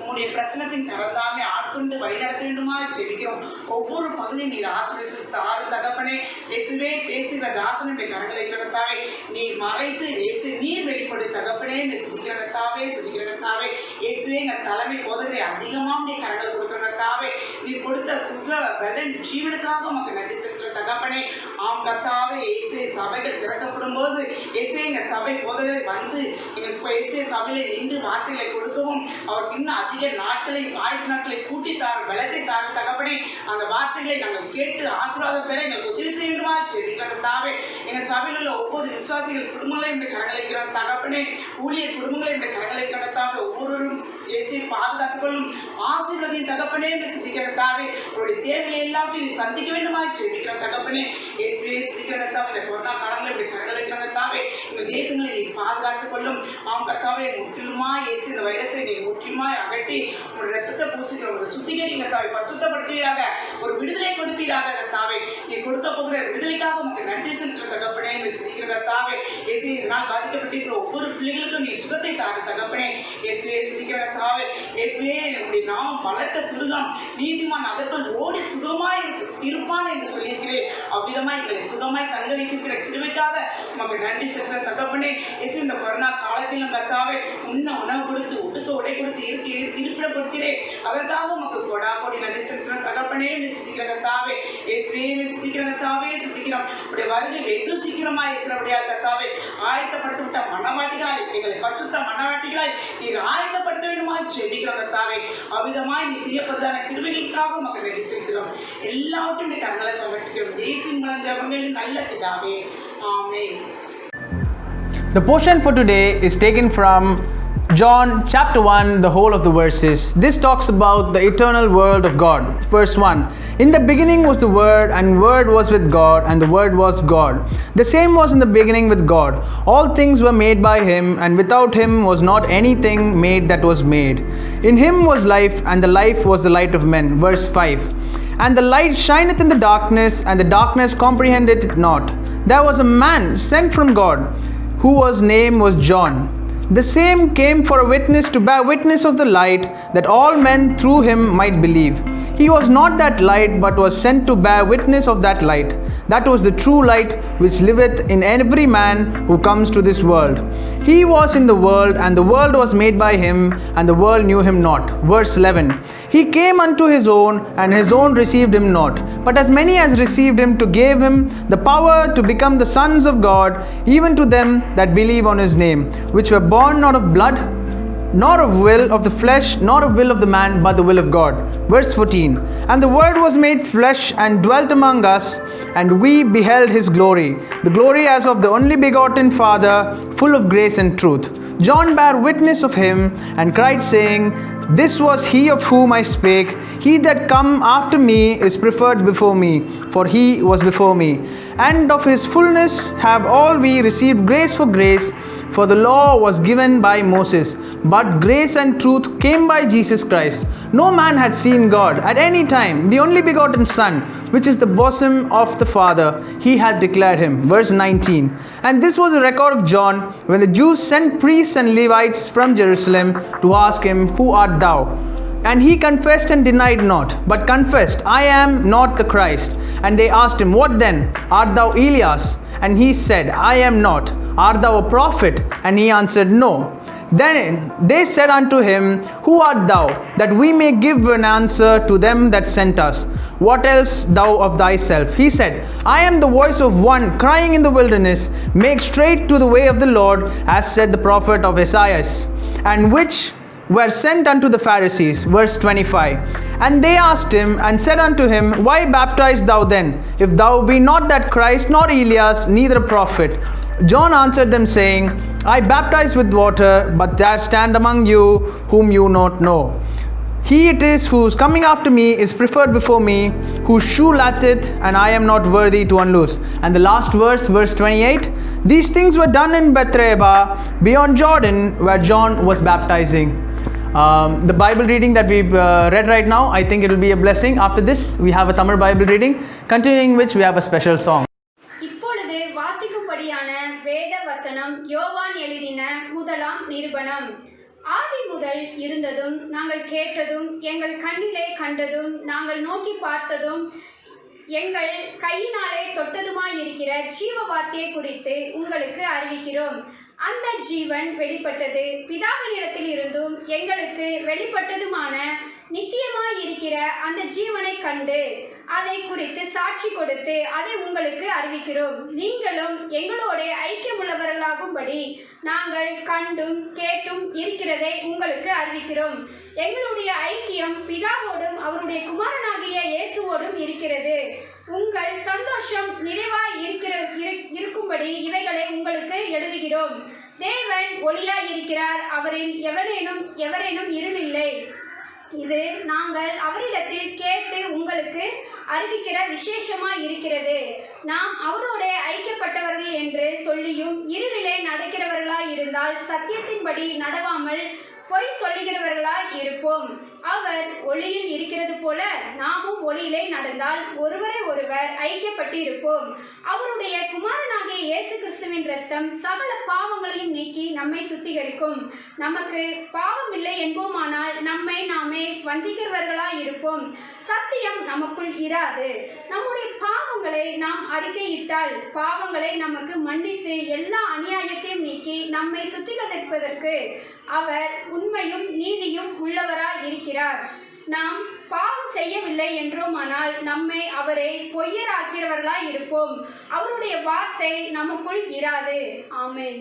S4: உடைய பிரசனத்தின் கரந்தாமே ஆட்கொண்டு வழிநடத்த வேண்டுமா ஜெபிக்கிறோம். ஒவ்வொரு பகுதியும் நீர் ஆசிரியத்து தாரும் தகப்பனே. இயேசுவே, பேசுகிற தாசனுடைய கரங்களை வைக்கிற கர்த்தாவே, நீர் மறைத்து இயேசு நீர் வெளிப்படு தகப்பனே. சிந்திக்கிற கர்த்தாவே, சிந்திக்கிற கர்த்தாவே இயேசுவே, எங்கள் தலைமை போதகரை அதிகமாக நீ கரங்களை கொடுக்கிற கர்த்தாவே, நீ கொடுத்த சுக பலன் ஜீவனுக்காக உமக்கு நன்றி செலுத்துகிற தகப்பனே. ஆம் கர்த்தாவே, இயேசு சபைகள் திறக்கப்படும் போது இயேசு எங்கள் சபை போதகரை வந்து எங்களுக்கு இயேசு சபையில நின்று வார்த்தைகளை கொடுக்கவும், அவருக்கு இன்னும் அதிக நாட்களை, ஆயுசு நாட்களை கூட்டி தாரும், பலத்தை தாரும் தகப்பனே. அந்த வார்த்தைகளை நாங்கள் கேட்டு ஆசீர்வாதம் பெற எங்களுக்கு உதவி செய்ய வேண்டுமா ஜெபிக்கிறதாவே. எங்கள் சபையில் உள்ள ஒவ்வொரு விசுவாசிகள் குடும்பங்களையும் இந்த கரங்களை வைக்கிற தகப்பனே, ஊழியர் குடும்பங்களை இந்த கரங்களை வைக்கிறதாவே, ஒவ்வொருவரும் இயேசுவை பாதுகாத்துக் கொள்ளும் ஆசீர்வதியின் தகப்பனே. சிந்திக்கிறதாவே, அவருடைய தேவைகளை எல்லாத்தையும் நீ சந்திக்க வேண்டுமா ஜெபிக்கிற தகப்பனே. இயேசுவே, சிந்திக்கிறதாவே, இந்த கொரோனா காலங்களில் இப்படி கரங்களை வைக்கிறதாவே, இந்த தேசங்களை நீ பாதுகாத்துக் கொள்ளும். ஆம் கர்த்தாவே, முற்றிலுமா இயேசு இந்த வைரஸை நீ முற்றிலுமாய் அகற்றி ஒரு ரத்தத்தை பூசிக்கிற ஒரு சுத்திகரிங்க கர்த்தாவே, பரிசுத்தப்படுத்துவீராக, ஒரு விடுதலை கொடுப்பீராக கர்த்தாவே. நீ கொடுக்க போகிற விடுதலைக்காக உமக்கு நன்றி செலுத்துகிற தகப்பனே. சிந்திக்கிற கர்த்தாவே இயேசு, இதனால் பாதிக்கப்பட்டிருக்கிற ஒவ்வொரு பிள்ளைகளுக்கு நீ சுகத்தை தாரு தகப்பனே. இயேசுவே துதிக்கிற கர்த்தாவே, இயேசுவே உம்முடைய நாமம் பலத்த துருகம், நீதிமான் அதற்குள் ஓடி சுகமாய் இருப்பான் என்று சொல்லியிருக்கிறேன். அவ்விதமாய் எங்களை சுகமாய் தங்க வைத்திருக்கிற கிருபைக்காக உமக்கு நன்றி செலுத்துகிற தகப்பனே. இயேசு இந்த கொரோனா காலத்திலும் கர்த்தாவே உண்ண உணவு கொடுத்து உடுக்க உடை கொடுத்து இருப்பிடம் கொடுக்கிறேன். அதற்காக உமக்கு கொடா கொடி நன்றி செலுத்துகிற தகப்பனே. சித்திக்கிற கர்த்தாவே, இயேசுவே சித்திக்கிற கர்த்தாவே, சித்திக்கிறோம். உடைய வருகை வெகு சீக்கிரமாக இருக்கிறபடியா கர்த்தாவே, ஆயத்தப்படுத்த விட்ட மனவாட்டிகளாய் எங்களை பரிசுத்த மனவாட்டிகளாய் நீர் ஆயத்தப்படுத்த வேண்டுமாய் ஜெபிக்கிற கர்த்தாவே. அவ்விதமாய் நீ செய்யப்படுதான கிருபைகளுக்காக உமக்கு நன்றி செலுத்துகிறோம். எல்லாவற்றையும் நீ கரங்களை சமர்ப்பிக்கிறோம். இயேசுவின் மூலம் ஜெபங்களின் நல்ல பிதாவே, ஆமென்.
S3: The portion for today is taken from John chapter 1, the whole of the verses. This talks about the eternal world of God. Verse 1. In the beginning was the Word, and Word was with God, and the Word was God. The same was in the beginning with God. All things were made by Him, and without Him was not anything made that was made. In Him was life, and the life was the light of men. Verse 5. And the light shineth in the darkness, and the darkness comprehended it not. There was a man sent from God, whose name was John. The same came for a witness, to bear witness of the light, that all men through him might believe. He was not that light, but was sent to bear witness of that light. That was the true light, which liveth in every man who comes to this world. He was in the world, and the world was made by him, and the world knew him not. Verse 11. He came unto his own, and his own received him not. But as many as received him, to give him the power to become the sons of God, even to them that believe on his name, which were born not of blood, nor of will of the flesh, nor of will of the man, but the will of God. Verse 14. And the Word was made flesh, and dwelt among us, and we beheld his glory, the glory as of the only begotten Father, full of grace and truth. John bare witness of him, and cried, saying, This was he of whom I spake. He that come after me is preferred before me, for he was before me. And of his fullness have all we received grace for grace. For the law was given by Moses, but grace and truth came by Jesus Christ. No man had seen God at any time. The only begotten Son, which is the bosom of the Father, he had declared him. Verse 19. And this was a record of John, when the Jews sent priests and Levites from Jerusalem to ask him, Who art thou? And he confessed and denied not, but confessed, I am not the Christ. And they asked him, What then? Art thou Elias? And he said, I am not. Art thou a prophet? And he answered, No. Then they said unto him, Who art thou, that we may give an answer to them that sent us? What else thou of thyself? He said, I am the voice of one crying in the wilderness, Make straight to the way of the Lord, as said the prophet of Isaiah. And which were sent unto the Pharisees. Verse 25. And they asked him and said unto him, Why baptizest thou then, if thou be not that Christ, nor Elias, neither a prophet? John answered them, saying, I baptize with water, but there stand among you whom you not know. He it is who is coming after me is preferred before me, whose shoe latcheth, and I am not worthy to unloose. And the last verse, verse 28. These things were done in Bethsaida, beyond Jordan, where John was baptizing. The Bible reading that we've read right now, I think it will be a blessing. After this, we have a Tamil Bible reading, continuing which we have a special song.
S5: இப்பொழுது வாசிக்கும்படியான வேத வசனம் யோவான் எழுதின முதலாம் நிருபனம். ஆதி முதல் இருந்ததும் நாங்கள் கேட்டதும் எங்கள் கண்ணிலே கண்டதும் நாங்கள் நோக்கி பார்த்ததும் எங்கள் கையினாலே தொட்டதுமாயிருக்கிற ஜீவ வார்த்தையை குறித்து உங்களுக்கு அறிவிக்கிறோம். அந்த ஜீவன் வெளிப்பட்டது, பிதாவினிடத்தில் இருந்தும் எங்களுக்கு வெளிப்பட்டதுமான நித்தியமாயிருக்கிற அந்த ஜீவனை கண்டு அதை குறித்து சாட்சி கொடுத்து அதை உங்களுக்கு அறிவிக்கிறோம். நீங்களும் எங்களோட ஐக்கியமுள்ளவர்களாகும்படி நாங்கள் கண்டும் கேட்டும் இருக்கிறதை உங்களுக்கு அறிவிக்கிறோம். எங்களுடைய ஐக்கியம் பிதாவோடும் அவருடைய குமாரனாகிய இயேசுவோடும் இருக்கிறது. உங்கள் சந்தோஷம் நிறைவாய் இருக்கும்படி இவைகளை உங்களுக்கு எழுதுகிறோம். தேவன் ஒளியாய் இருக்கிறார், அவரில் எவரேனும் இருளில்லை. இது நாங்கள் அவரிடத்தில் கேட்டு உங்களுக்கு அறிவிக்கிற விசேஷமாய் இருக்கிறது. நாம் அவரோட ஐக்கியப்பட்டவர்கள் என்று சொல்லியும் இருளிலே நடக்கிறவர்களாய் இருந்தால் சத்தியத்தின்படி நடவாமல் பொய் சொல்லுகிறவர்களாய் இருப்போம். அவர் ஒளியில் இருக்கிறது போல நாமும் ஒளியிலே நடந்தால் ஒருவரை ஒருவர் ஐக்கியப்பட்டு இருப்போம். அவருடைய குமாரனாகிய இயேசு கிறிஸ்துவின் இரத்தம் சகல பாவங்களையும் நீக்கி நம்மை சுத்திகரிக்கும். நமக்கு பாவம் இல்லை என்போமானால் நம்மை நாமே வஞ்சிக்கிறவர்களாய் இருப்போம். சத்தியம் நமக்குள் இராது. நம்முடைய பாவங்களை நாம் அறிக்கையிட்டால் பாவங்களை நமக்கு மன்னித்து எல்லா அநியாயத்தையும் நீக்கி நம்மை சுத்திகரிப்பதற்கு அவர் உண்மையும் நீதியும் உள்ளவராய் இருக்கிறார். நாம் பாவம் செய்யவில்லை என்றோமானால் நம்மை அவரை பொய்யராக்கிறவர்களாய் இருப்போம். அவருடைய வார்த்தை நமக்குள் இராது. ஆமென்.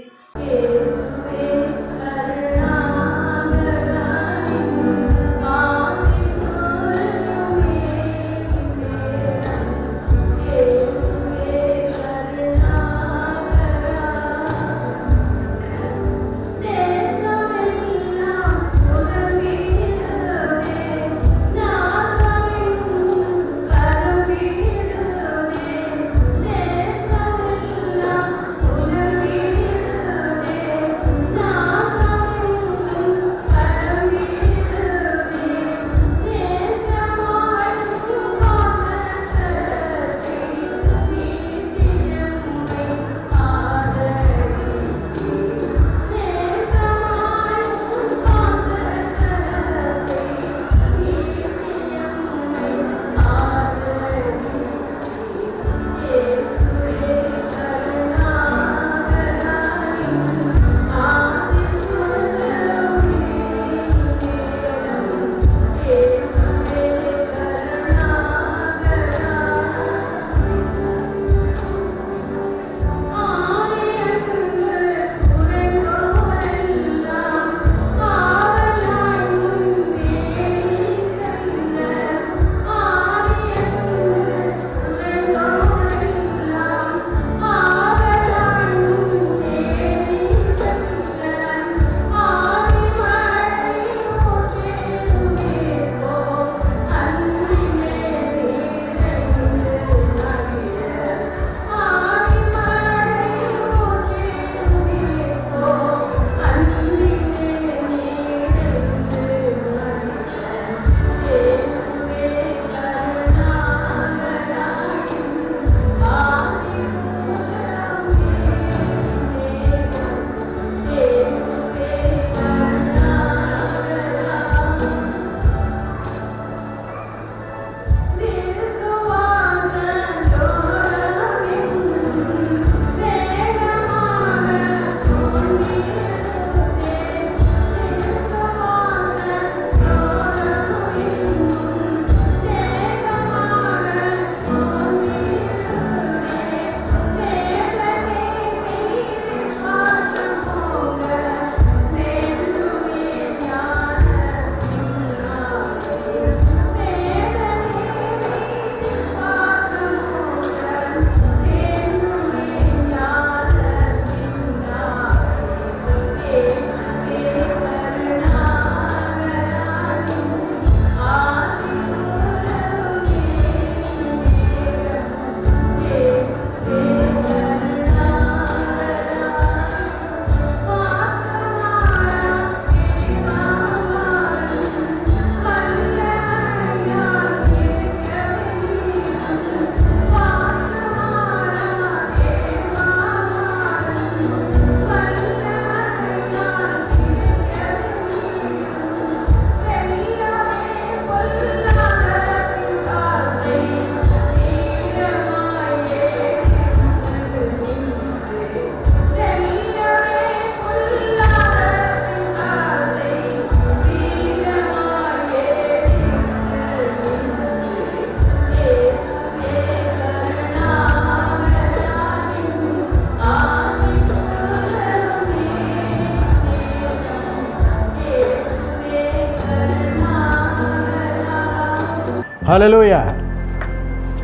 S2: Hallelujah.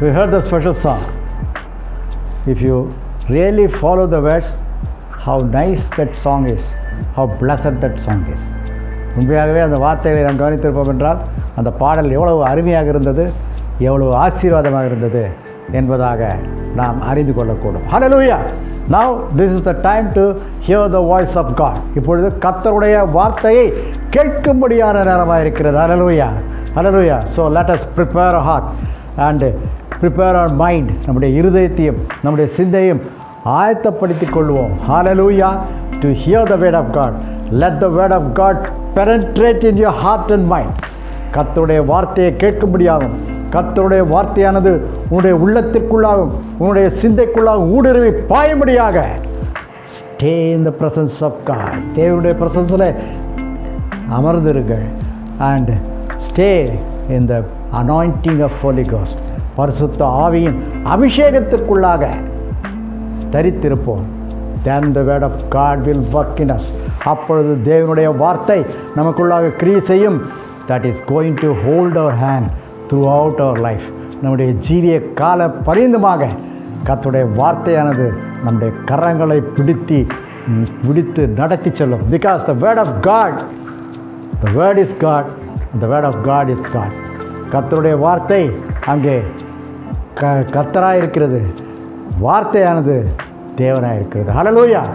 S2: We heard the special song. If you really follow the words, how nice that song is, how blessed that song is. உண்மையாகவே அந்த வார்த்தைகளை நாம் கவனித்திருப்போம் என்றால் அந்த பாடல் எவ்வளவு அருமையாக இருந்தது, எவ்வளவு ஆசீர்வாதமாக இருந்தது என்பதாக நாம் அறிந்து கொள்ளக்கூடும். Hallelujah. Now this is the time to hear the voice of God. இப்பொழுது கர்த்தருடைய வார்த்தையை கேட்கும்படியான நேரமாக இருக்கிறது. Hallelujah, hallelujah. So let us prepare a heart and prepare our mind. நம்முடைய இருதயத்தையும் நம்முடைய சிந்தையும் ஆயத்தப்படுத்திக் கொள்வோம். Hallelujah. To hear the word of God. Let the word of God penetrate in your heart and mind. கர்த்தருடைய வார்த்தையை கேட்கும்படியாகும். கர்த்தருடைய வார்த்தையானது உன்னுடைய உள்ளத்திற்குள்ளாகும், உன்னுடைய சிந்தைக்குள்ளாகும் ஊடுருவி பாயும்படியாக. Stay in the presence of God. தேவனுடைய பிரசன்ஸில் அமர்ந்திருங்கள். And stay in the anointing of Holy Ghost. பரிசுத்த ஆவியின் அபிஷேகத்திற்குள்ளாக தரித்திருப்போம். then the word of God will work in us. அப்பொழுது தேவனுடைய வார்த்தை நமக்குள்ளாக கிரியை செய்யும். that is going to hold our hand throughout our life. நம்முடைய ஜீவிய கால பரிந்தமாக கர்த்தருடைய வார்த்தையானது நம்முடைய கரங்களை பிடித்து நடத்தி செல்லும். because the word of God, the word is God, and the word of God is God. கர்த்தருடைய வார்த்தை அங்கே கர்த்தராக இருக்கிறது, வார்த்தையானது தேவனாக இருக்கிறது. Hallelujah.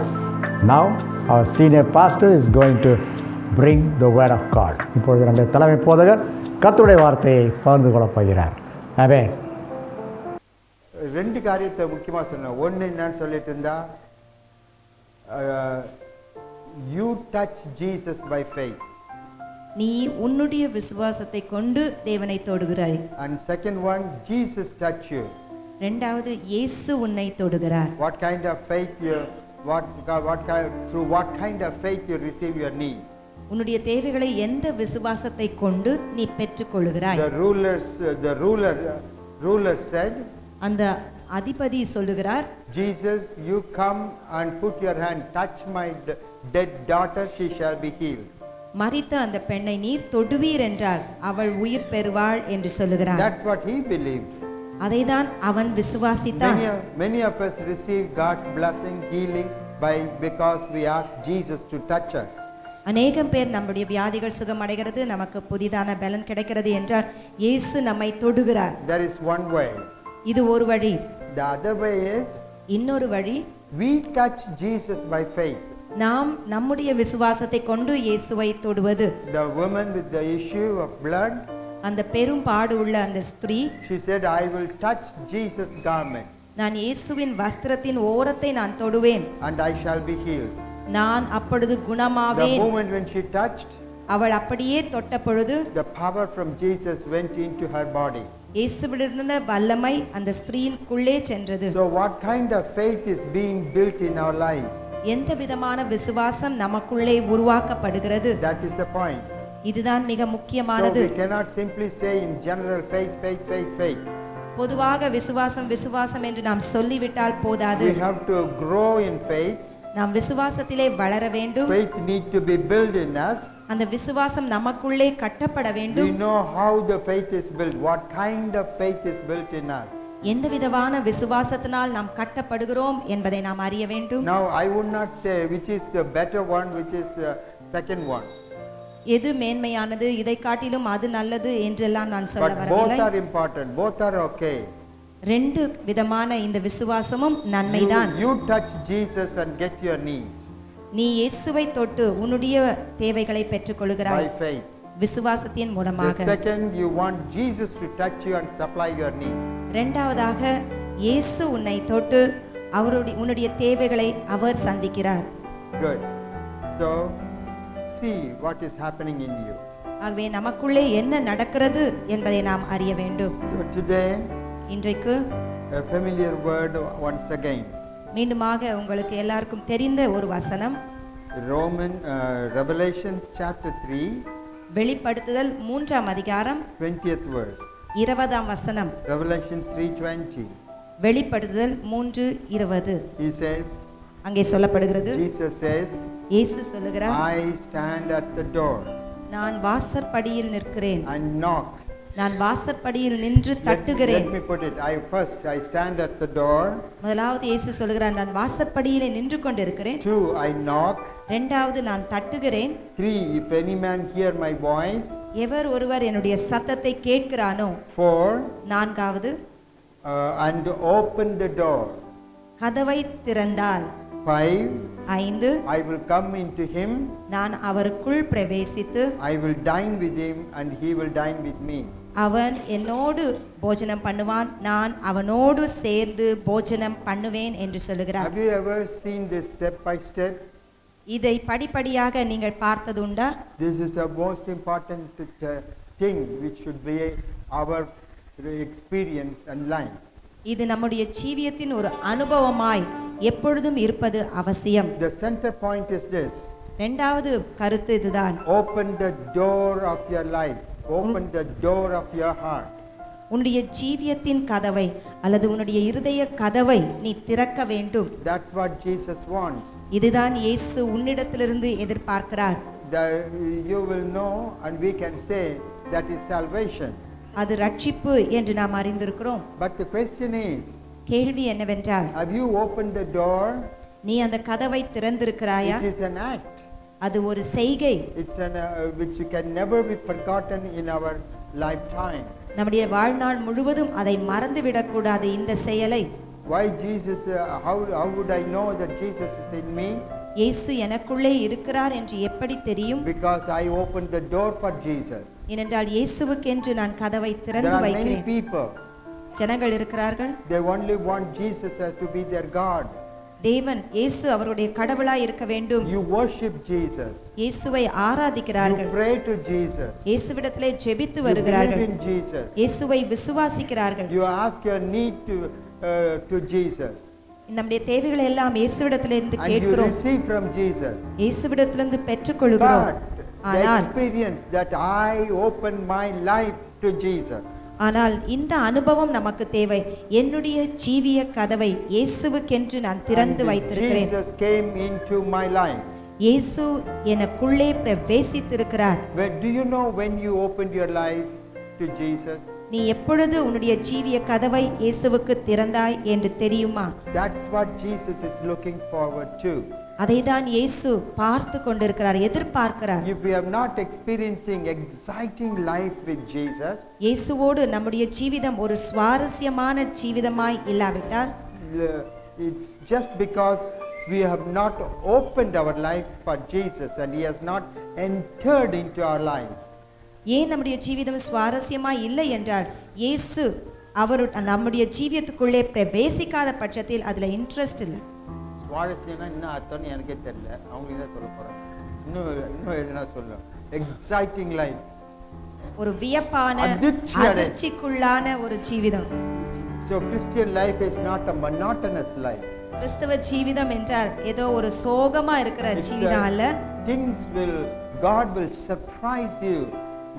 S2: Now our senior pastor is going to bring the word of God. இப்பொழுது நம்முடைய தலைமை போதகர் கர்த்தருடைய வார்த்தையை பகிர்ந்து கொள்ளப் போகிறார். ஆமென்.
S1: ரெண்டு காரியத்தை முக்கியமாக சொன்னேன். ஒன்று என்னன்னு சொல்லிட்டு இருந்தா, you touch Jesus by faith.
S6: நீ உன்னுடைய விசுவாசத்தை கொண்டு தேவனை தொடுகிறாய்.
S1: And second one, Jesus touch you.
S6: இரண்டாவது, இயேசு உன்னை தொடுகிறார்.
S1: What kind of faith you, through what kind of faith you receive your need.
S6: உன்னுடைய தேவைகளை எந்த விசுவாசத்தை கொண்டு நீ பெற்றுக்கொள்கிறாய்.
S1: The ruler said,
S6: அந்த அதிபதி சொல்லுகிறார்,
S1: Jesus, you come and put your hand, touch my dead daughter, she shall be healed.
S6: மரித்த அந்த பெண்ணை நீர் தொடுவீர் என்றார், அவள் உயிர் பெறுவாள் என்று சொல்லுகிறார்.
S1: That's what he believed.
S6: அதைதான் அவன் விசுவாசித்தான்.
S1: Many of us receive God's blessing, healing because we ask Jesus to touch us.
S6: அநேகம் பேர் நம்முடைய வியாதிகள் சுகமடைகிறது, நமக்கு புதிதான பலன் கிடைக்கிறது என்றால் இயேசு நம்மை தொடுகிறார்.
S1: There is one way.
S6: இது ஒரு வழி.
S1: The other way is,
S6: இன்னொரு வழி,
S1: we touch Jesus by faith.
S6: நாம் நம்முடைய விசுவாசத்தை கொண்டு இயேசுவை தொடுவது.
S1: The woman with the issue of blood,
S6: அந்த பெரும் பாடு உள்ள அந்த ஸ்திரீ,
S1: she said, I will touch Jesus' garment.
S6: நான் இயேசுவின் வஸ்திரத்தின் ஓரத்தை நான் தொடுவேன்,
S1: and I shall be healed.
S6: நான் அப்பொழுது குணமாவேன்.
S1: The moment when she touched,
S6: அவள் அப்படியே தொட்ட பொழுது
S1: the power from Jesus went into her body.
S6: இயேசுவிலிருந்த வல்லமை அந்த ஸ்திரீயின்குள்ளே சென்றது.
S1: So what kind of faith is being built in our lives?
S6: எந்த விதமான விசுவாசம் நமக்குள்ளே உருவாக்கப்படுகிறது?
S1: That is the point.
S6: இதுதான் மிக முக்கியமானது.
S1: So we cannot simply say in general faith.
S6: பொதுவாக விசுவாசம் என்று நாம் சொல்லிவிட்டால் போதாது.
S1: We have to grow in faith.
S6: நாம் விசுவாசத்திலே வளர வேண்டும்.
S1: Faith need to be built in us.
S6: அந்த விசுவாசம் நமக்குள்ளே கட்டப்பட வேண்டும்.
S1: We know how the faith is built, what kind of faith is built in us.
S6: எந்த விதமான விசுவாசத்தினால் நாம் கட்டப்படுகிறோம் என்பதை நாம் அறிய வேண்டும்.
S1: Now I would not say which is the better one, which is the second one.
S6: எது மேன்மையானது, இதை காட்டிலும் அது நல்லது என்றெல்லாம் நான் சொல்ல வரவில்லை.
S1: Both are important, both are okay.
S6: ரெண்டு விதமான இந்த விசுவாசமும் நன்மைதான்.
S1: You touch Jesus and get your needs.
S6: நீ இயேசுவை தொட்டு உன்னுடைய தேவைகளை பெற்றுக்கொள்கிறாய்
S1: by faith.
S6: விசுவாசத்தின் மூலமாக.
S1: The second, you want Jesus to touch you and supply your need.
S6: இரண்டாவதாக இயேசு உன்னை தொட்டு உன்னுடைய தேவைகளை அவர் சந்திக்கிறார்.
S1: Good. So see what is happening in you.
S6: ஆகவே நமக்குள்ளே என்ன நடக்கிறது என்பதை நாம் அறிய வேண்டும்.
S1: So today,
S6: இன்றைக்கு
S1: a familiar word once again.
S6: மீண்டுமாக உங்களுக்கு எல்லாருக்கும் தெரிந்த ஒரு வசனம்,
S1: Revelation chapter 3,
S6: வெளிப்படுத்துதல் 3ஆம் அதிகாரம்
S1: 20th verse.
S6: 20ஆம் வசனம்.
S1: Revelation 3:20.
S6: வெளிப்படுத்துதல் 3:20.
S1: He says,
S6: அங்கே சொல்லப்படுகிறது,
S1: Jesus says,
S6: இயேசு சொல்லுகிறார்,
S1: I stand at the door
S6: நான் வாசற்படியில் நிற்கிறேன்.
S1: and knock.
S6: நான் வாசற்படியில் நின்று தட்டுகிறேன்.
S1: Let me put it. I stand at the door.
S6: முதலாவது இயேசு சொல்கிறார், நான் வாசற்படியிலே நின்று கொண்டிருக்கிறேன்.
S1: 2, I knock.
S6: இரண்டாவது நான் தட்டுகிறேன்.
S1: 3, if any man hear my voice.
S6: எவர் ஒருவர் என்னுடைய சத்தத்தை கேட்கிறானோ.
S1: 4,
S6: நான்காவது
S1: and open the door.
S6: கதவை திறந்தால்.
S7: 5.
S6: 5
S7: I will come into him,
S6: நான் அவருக்குள் பிரவேசித்து
S7: I will dine with him, and he will dine with me.
S6: அவன் என்னோடு போஜனம் பண்ணுவான், நான் அவனோடு சேர்ந்து போஜனம் பண்ணுவேன் என்று சொல்லுகிறார்.
S7: Have you ever seen this step by step?
S6: இதை படிப்படியாக நீங்கள் பார்த்ததுண்டா?
S7: This is the most important thing which should be our experience and life.
S6: இது நம்முடைய ஜீவியத்தின் ஒரு அனுபவமாய் எப்பொழுதும் இருப்பது அவசியம்.
S7: The center point is this.
S6: இரண்டாவது கருத்து இதுதான்.
S7: Open the door of your life. Open the door of your heart.
S6: உன்னுடைய ஜீவியத்தின் கதவை அல்லது உன்னுடைய இருதய கதவை நீ திறக்க வேண்டும்.
S7: That's what Jesus wants.
S6: இதுதான் இயேசு உன்னிடத்திலிருந்து எதிர்பார்க்கிறார்.
S7: You will know, and we can say that is salvation.
S6: அது ரட்சிப்பு என்று நாம் அறிந்திருக்கிறோம்.
S7: But the question is,
S6: கேள்வி என்னவென்றால்,
S7: have you opened the door?
S6: நீ அந்த கதவை திறந்திருக்கிறாயா?
S7: It is an act.
S6: அது ஒரு செய்கை.
S7: It's an which can never be forgotten in our lifetime.
S6: நம்முடைய வாழ்நாள் முழுவதும் அதை மறந்துவிடக் கூடாது இந்த செயலை.
S7: Why Jesus? How would I know that Jesus is in me?
S6: இயேசு எனக்குள்ளே இருக்கிறார் என்று எப்படி தெரியும்?
S7: Because I opened the door for Jesus.
S6: ஏனென்றால் இயேசுவுக்கென்று நான் கதவை
S7: There
S6: திறந்து
S7: are many
S6: வைக்கிறேன்.
S7: people.
S6: ஜனங்கள் இருக்கிறார்கள்.
S7: They only want Jesus to be their God.
S6: தேவன் இயேசு அவருடைய கடவுளாய் இருக்க வேண்டும்.
S7: You worship Jesus.
S6: இயேசுவை
S7: You
S6: ஆராதிக்கிறார்கள்.
S7: pray to Jesus.
S6: இயேசுவிடத்திலே ஜெபித்து
S7: You believe
S6: வருகிறார்கள்.
S7: in Jesus.
S6: இயேசுவை விசுவாசிக்கிறார்கள்.
S7: You ask your need to Jesus.
S6: நம்முடைய தேவைகளை எல்லாம் இயேசுவிடத்திலிருந்து
S7: And you
S6: கேட்கிறோம்.
S7: receive from Jesus.
S6: இயேசுவிடத்திலிருந்து பெற்றுக்கொள்கிறோம்.
S7: But the
S6: ஆனால்
S7: experience that I open my life to Jesus.
S6: ஆனால் இந்த அனுபவம் நமக்கு தேவை. என்னுடைய ஜீவிய கதவை இயேசுவுக்கென்று நான் திறந்து
S7: And
S6: வைத்திருக்கிறேன்.
S7: Jesus came into my life.
S6: இயேசு எனக்குள்ளே பிரவேசித்திருக்கிறார்.
S7: Do you know when you opened your life to Jesus?
S6: நீ எப்பொழுது உன்னுடைய ஜீவிய கதவை இயேசுவுக்கு திறந்தாய் என்று தெரியுமா?
S7: That's what Jesus is looking forward to.
S6: அதைதான் இயேசு பார்த்து கொண்டிருக்கிறார், எதிர்பார்க்கிறார்.
S7: If we are not experiencing exciting life with Jesus,
S6: இயேசுவோடு நம்முடைய ஜீவிதம் ஒரு சுவாரஸ்யமான ஜீவிதமாய் இல்லாவிட்டால்,
S7: it's just because we have not opened our life for Jesus and he has not entered into our life.
S6: ஏன் நம்முடைய ஜீவிதம் சுவாரஸ்யமாய் இல்லை என்றால், இயேசு அவர் நம்முடைய ஜீவியத்துக்குள்ளே பிரவேசிக்காத பட்சத்தில் அதுல இன்ட்ரெஸ்ட் இல்லை.
S7: சுவாரஸ்யம்னா என்ன அர்த்தம்னு எனக்கே தெரியல, அவங்க தான் சொல்ல போறாங்க. இன்னும் எதுனா சொல்லுவோம். எக்ஸைட்டிங் லைஃப்,
S6: ஒரு வியப்பான அதிர்ச்சிக்குள்ளான ஒரு Jeevitham.
S7: So Christian life is not a monotonous life.
S6: கிறிஸ்தவ ஜீவிதம் என்றால் ஏதோ ஒரு சோகமா இருக்கிற ஜீவிதம் அல்ல.
S7: God will surprise you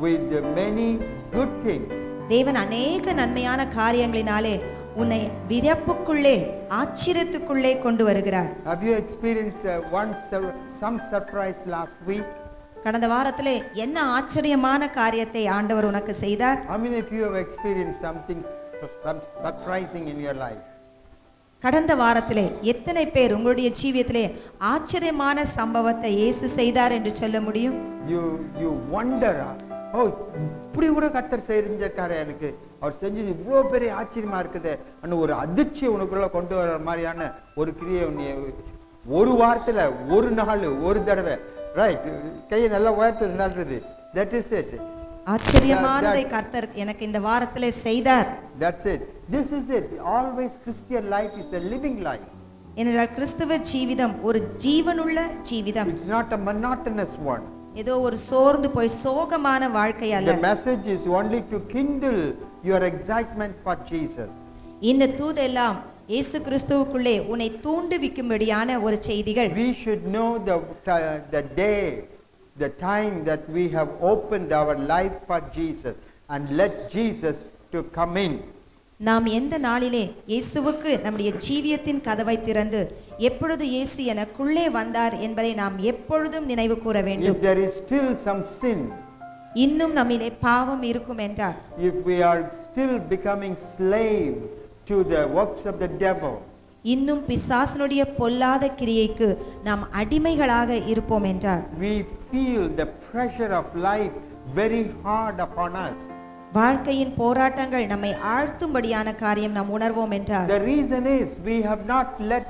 S7: with many good things.
S6: தேவன் அநேக நன்மையான காரியங்களினாலே உன்னை வியப்புக்குள்ளே ஆச்சரியத்துக்குள்ளே கொண்டு வருகிறார்.
S7: Have you experienced some surprise last week?
S6: கடந்த வாரத்திலே என்ன ஆச்சரியமான காரியத்தை ஆண்டவர் உனக்கு செய்தார்?
S7: How many of you have experienced something surprising in your life?
S6: கடந்த வாரத்திலே எத்தனை பேர் உங்களுடைய ஜீவியத்திலே ஆச்சரியமான சம்பவத்தை இயேசு செய்தார் என்று சொல்ல முடியும்?
S7: You wonder, oh, இப்படி கூட கர்த்தர் செஞ்சிருக்காரு, எனக்கு அவர் செஞ்சது இவ்வளோ பெரிய ஆச்சரியமா இருக்குது அன்னு ஒரு அதிர்ச்சி உனக்குள்ள கொண்டு வர மாதிரியான ஒரு கிரியை ஒரு வாரத்துல ஒரு நாள் ஒரு தடவை, ரைட், கையை நல்லா உயர்த்து நல்றது. That is it.
S6: ஆச்சரியமானதை கர்த்தர் எனக்கு இந்த வாரத்திலே செய்தார்.
S7: That's it. This is it. Always Christian life is a living life.
S6: ஏனென்றால் கிறிஸ்தவ ஜீவிதம் ஒரு ஜீவனுள்ள Jeevitham.
S7: It's not a monotonous one.
S6: ஏதோ ஒரு சோர்ந்து போய் சோகமான வாழ்க்கை அல்ல.
S7: The message is only to kindle your excitement for Jesus.
S6: இந்த தூதெல்லாம் இயேசு கிறிஸ்துவுக்குள்ளே உன்னை தூண்டுவிக்கும்படியான ஒரு செய்திகள்.
S7: We should know the day, the time that we have opened our life for Jesus and let Jesus to come in.
S6: நாம் எந்த நாளிலே இயேசுவுக்கு நம்முடைய ஜீவியத்தின் கதவை திறந்து எப்பொழுது இயேசு எனக்குள்ளே வந்தார் என்பதை நாம் எப்பொழுதும் நினைவு கூற வேண்டும்.
S7: If there is still some sin,
S6: இன்னும் நம்மிலே பாவம் இருக்கும் என்றால்,
S7: if we are still becoming slave to the works of the devil,
S6: இன்னும் பிசாசனுடைய பொல்லாத கிரியைக்கு நாம் அடிமைகளாக இருப்போம் என்றால்,
S7: we feel the pressure of life very hard upon us.
S6: வாழ்க்கையின் போராட்டங்கள் நம்மை ஆழ்த்தும்படியான காரியம் நாம் உணர்வோம் என்றால்,
S7: The reason is we have not let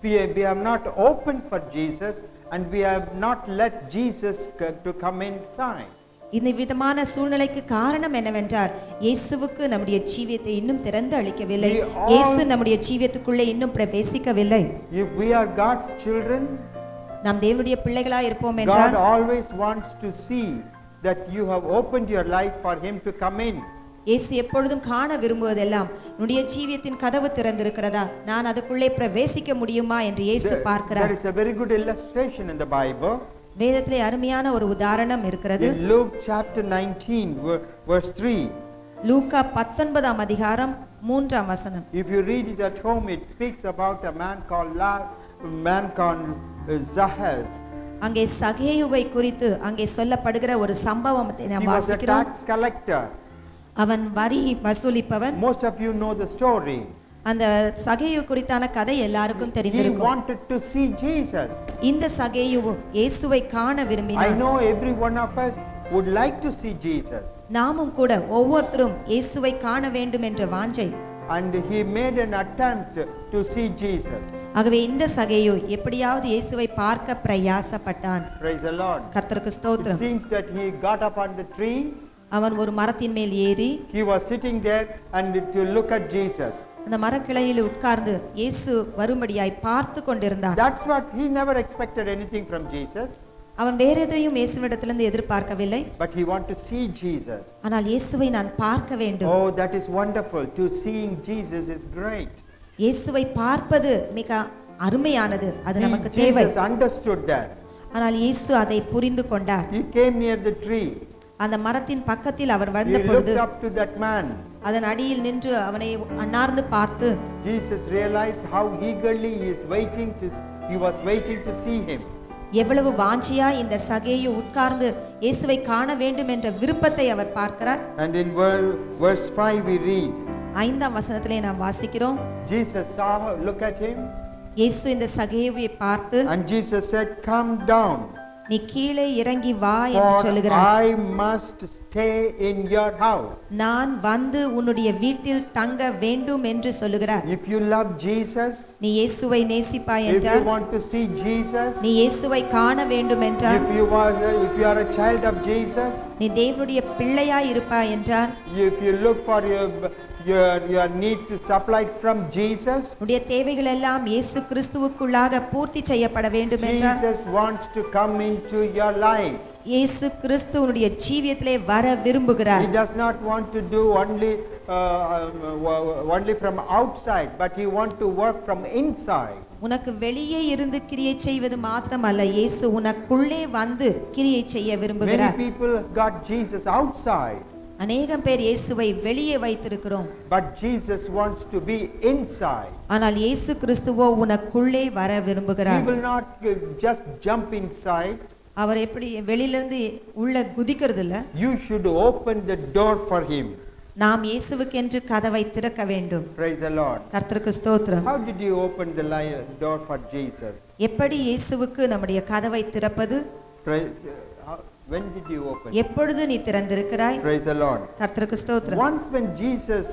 S7: we have not opened for Jesus, and we have not let Jesus to come inside.
S6: இந்த விதமான சூழ்நிலைக்கு காரணம் என்னவென்றால் இயேசுவுக்கு நம்முடைய ஜீவியத்தை இன்னும் திறந்து அளிக்கவில்லை. இயேசு நம்முடைய ஜீவியத்துக்குள்ளே இன்னும் பிரவேசிக்கவில்லை.
S7: If we are God's children,
S6: நாம் தேவனுடைய பிள்ளைகளாய் இருப்போம் என்றால்
S7: God always wants to see that you have opened your life for him to come in.
S6: இயேசு எப்பொழுதும் காண விரும்புவதெல்லாம் உன்னுடைய ஜீவியத்தின் கதவு திறந்திருக்கிறதா, நான் அதுக்குள்ளே பிரவேசிக்க முடியுமா என்று இயேசு பார்க்கிறார்.
S7: There is a very good illustration in the Bible.
S6: வேதத்திலே அருமையான ஒரு உதாரணம் இருக்கிறது.
S7: In Luke chapter 19 verse 3.
S6: லூக்கா 19ஆம் அதிகாரம் 3ஆம் வசனம்.
S7: If you read it at home, it speaks about a man called Zacchaeus.
S6: அங்கே சகேயுவை குறித்து அங்கே சொல்லப்படுகிற ஒரு சம்பவத்தை நாம்
S7: He was a
S6: வாசிக்கிறோம்.
S7: tax collector.
S6: அவன் வரி வசூலிப்பவன்.
S7: Most of you know the story.
S6: அந்த சகேயு குறித்தான கதை எல்லாருக்கும்
S7: He
S6: தெரிந்திருக்கும்.
S7: wanted to see Jesus.
S6: இந்த சகேயுவு இயேசுவை காண
S7: I
S6: விரும்பினார்.
S7: know every one of us would like to see Jesus.
S6: நாமும் கூட ஒவ்வொருத்தரும் இயேசுவை காண வேண்டும் என்ற வாஞ்சை.
S7: And he made an attempt to see Jesus.
S6: ஆகவே இந்த சகேயு எப்படியாவது இயேசுவை பார்க்க பிரயாசப்பட்டான்.
S7: Praise the Lord.
S6: கர்த்தருக்கு
S7: It
S6: ஸ்தோத்திரம்.
S7: seems that he got up on the tree.
S6: அவன் ஒரு மரத்தின் மேல் ஏறி
S7: He was sitting there and to look at Jesus.
S6: அந்த மரக்கிளையில் உட்கார்ந்து இயேசு வரும்படியாய் பார்த்து கொண்டிருந்தான்.
S7: That's what he never expected anything from Jesus.
S6: அவன் வேற எதையும் இயேசுவிடத்திலிருந்து எதிர்பார்க்கவில்லை.
S7: But he wanted to see Jesus.
S6: ஆனால் இயேசுவை நான் பார்க்க வேண்டும்.
S7: Oh, that is wonderful. To seeing Jesus is great.
S6: இயேசுவை பார்ப்பது மிக அருமையானது, அது நமக்கு தேவை.
S7: Jesus understood that.
S6: ஆனால் இயேசு அதை புரிந்து கொண்டார்.
S7: He came near the tree.
S6: அந்த மரத்தின் பக்கத்தில் அவர்
S7: He
S6: வந்த
S7: looked
S6: பொழுது
S7: up to that man.
S6: அதன் அடியில் நின்று அவனை அண்ணார்ந்து பார்த்து
S7: Jesus realized how eagerly he was waiting to see him.
S6: எவ்வளவு வாஞ்சியா இந்த சகேயு உட்கார்ந்து இயேசுவை காண வேண்டும் என்ற விருப்பத்தை அவர் பார்க்கிறார்.
S7: And in verse 5 we read,
S6: 5ஆம் வசனத்திலே நாம் வாசிக்கிறோம்.
S7: Jesus saw her, look at him.
S6: இயேசு இந்த சகேயுவை பார்த்து
S7: And Jesus said, come down.
S6: நீ கீழே இறங்கி வா என்று
S7: For
S6: சொல்லுகிறார்.
S7: I must stay in your house.
S6: நான் வந்து உன்னுடைய வீட்டில் தங்க வேண்டும் என்று சொல்லுகிறார்.
S7: If you love Jesus,
S6: நீ இயேசுவை நேசிப்பாய்
S7: if you
S6: என்றால்,
S7: want to see Jesus,
S6: நீ இயேசுவை காண வேண்டும் என்றால்,
S7: if you are a child of Jesus,
S6: நீ தேவனுடைய பிள்ளையாய் இருப்பாய் என்றால்,
S7: if you look for your need to supply from Jesus,
S6: உன்னுடைய தேவைகள் எல்லாம் இயேசு கிறிஸ்துவுக்குள்ளாக பூர்த்தி செய்யப்பட வேண்டும் என்றால்,
S7: Jesus wants to come into your life.
S6: இயேசு கிறிஸ்து உன்னுடைய ஜீவியத்திலே வர விரும்புகிறார்.
S7: He does not want to do only from outside, but he wants to work from inside.
S6: உனக்கு வெளியே இருந்து கிரியை செய்வது மாத்திரமல்ல, இயேசு உனக்குள்ளே வந்து கிரியை செய்ய
S7: Many
S6: விரும்புகிறார்.
S7: people got Jesus outside,
S6: அநேகம் பேர் இயேசுவை வெளியே வைத்திருக்கிறோம்.
S7: but Jesus wants to be inside.
S6: ஆனால் இயேசு கிறிஸ்துவோ உனக்குள்ளே வர
S7: He
S6: விரும்புகிறார்.
S7: will not just jump inside.
S6: அவர் எப்படி வெளியிலிருந்து உள்ள குதிக்கிறது இல்ல.
S7: You should open the door for him.
S6: நாம் இயேசுவுக்கென்று கதவை திறக்க வேண்டும்.
S7: Praise the Lord.
S6: கர்த்தருக்கு ஸ்தோத்திரம்.
S7: How did you open the door for Jesus?
S6: எப்படி இயேசுவுக்கு நம்முடைய கதவை திறப்பது?
S7: When did you open?
S6: எப்பொழுது நீ திறந்திருக்கிறாய்?
S7: Praise the Lord.
S6: கர்த்தருக்கு ஸ்தோத்திரம்.
S7: Once when Jesus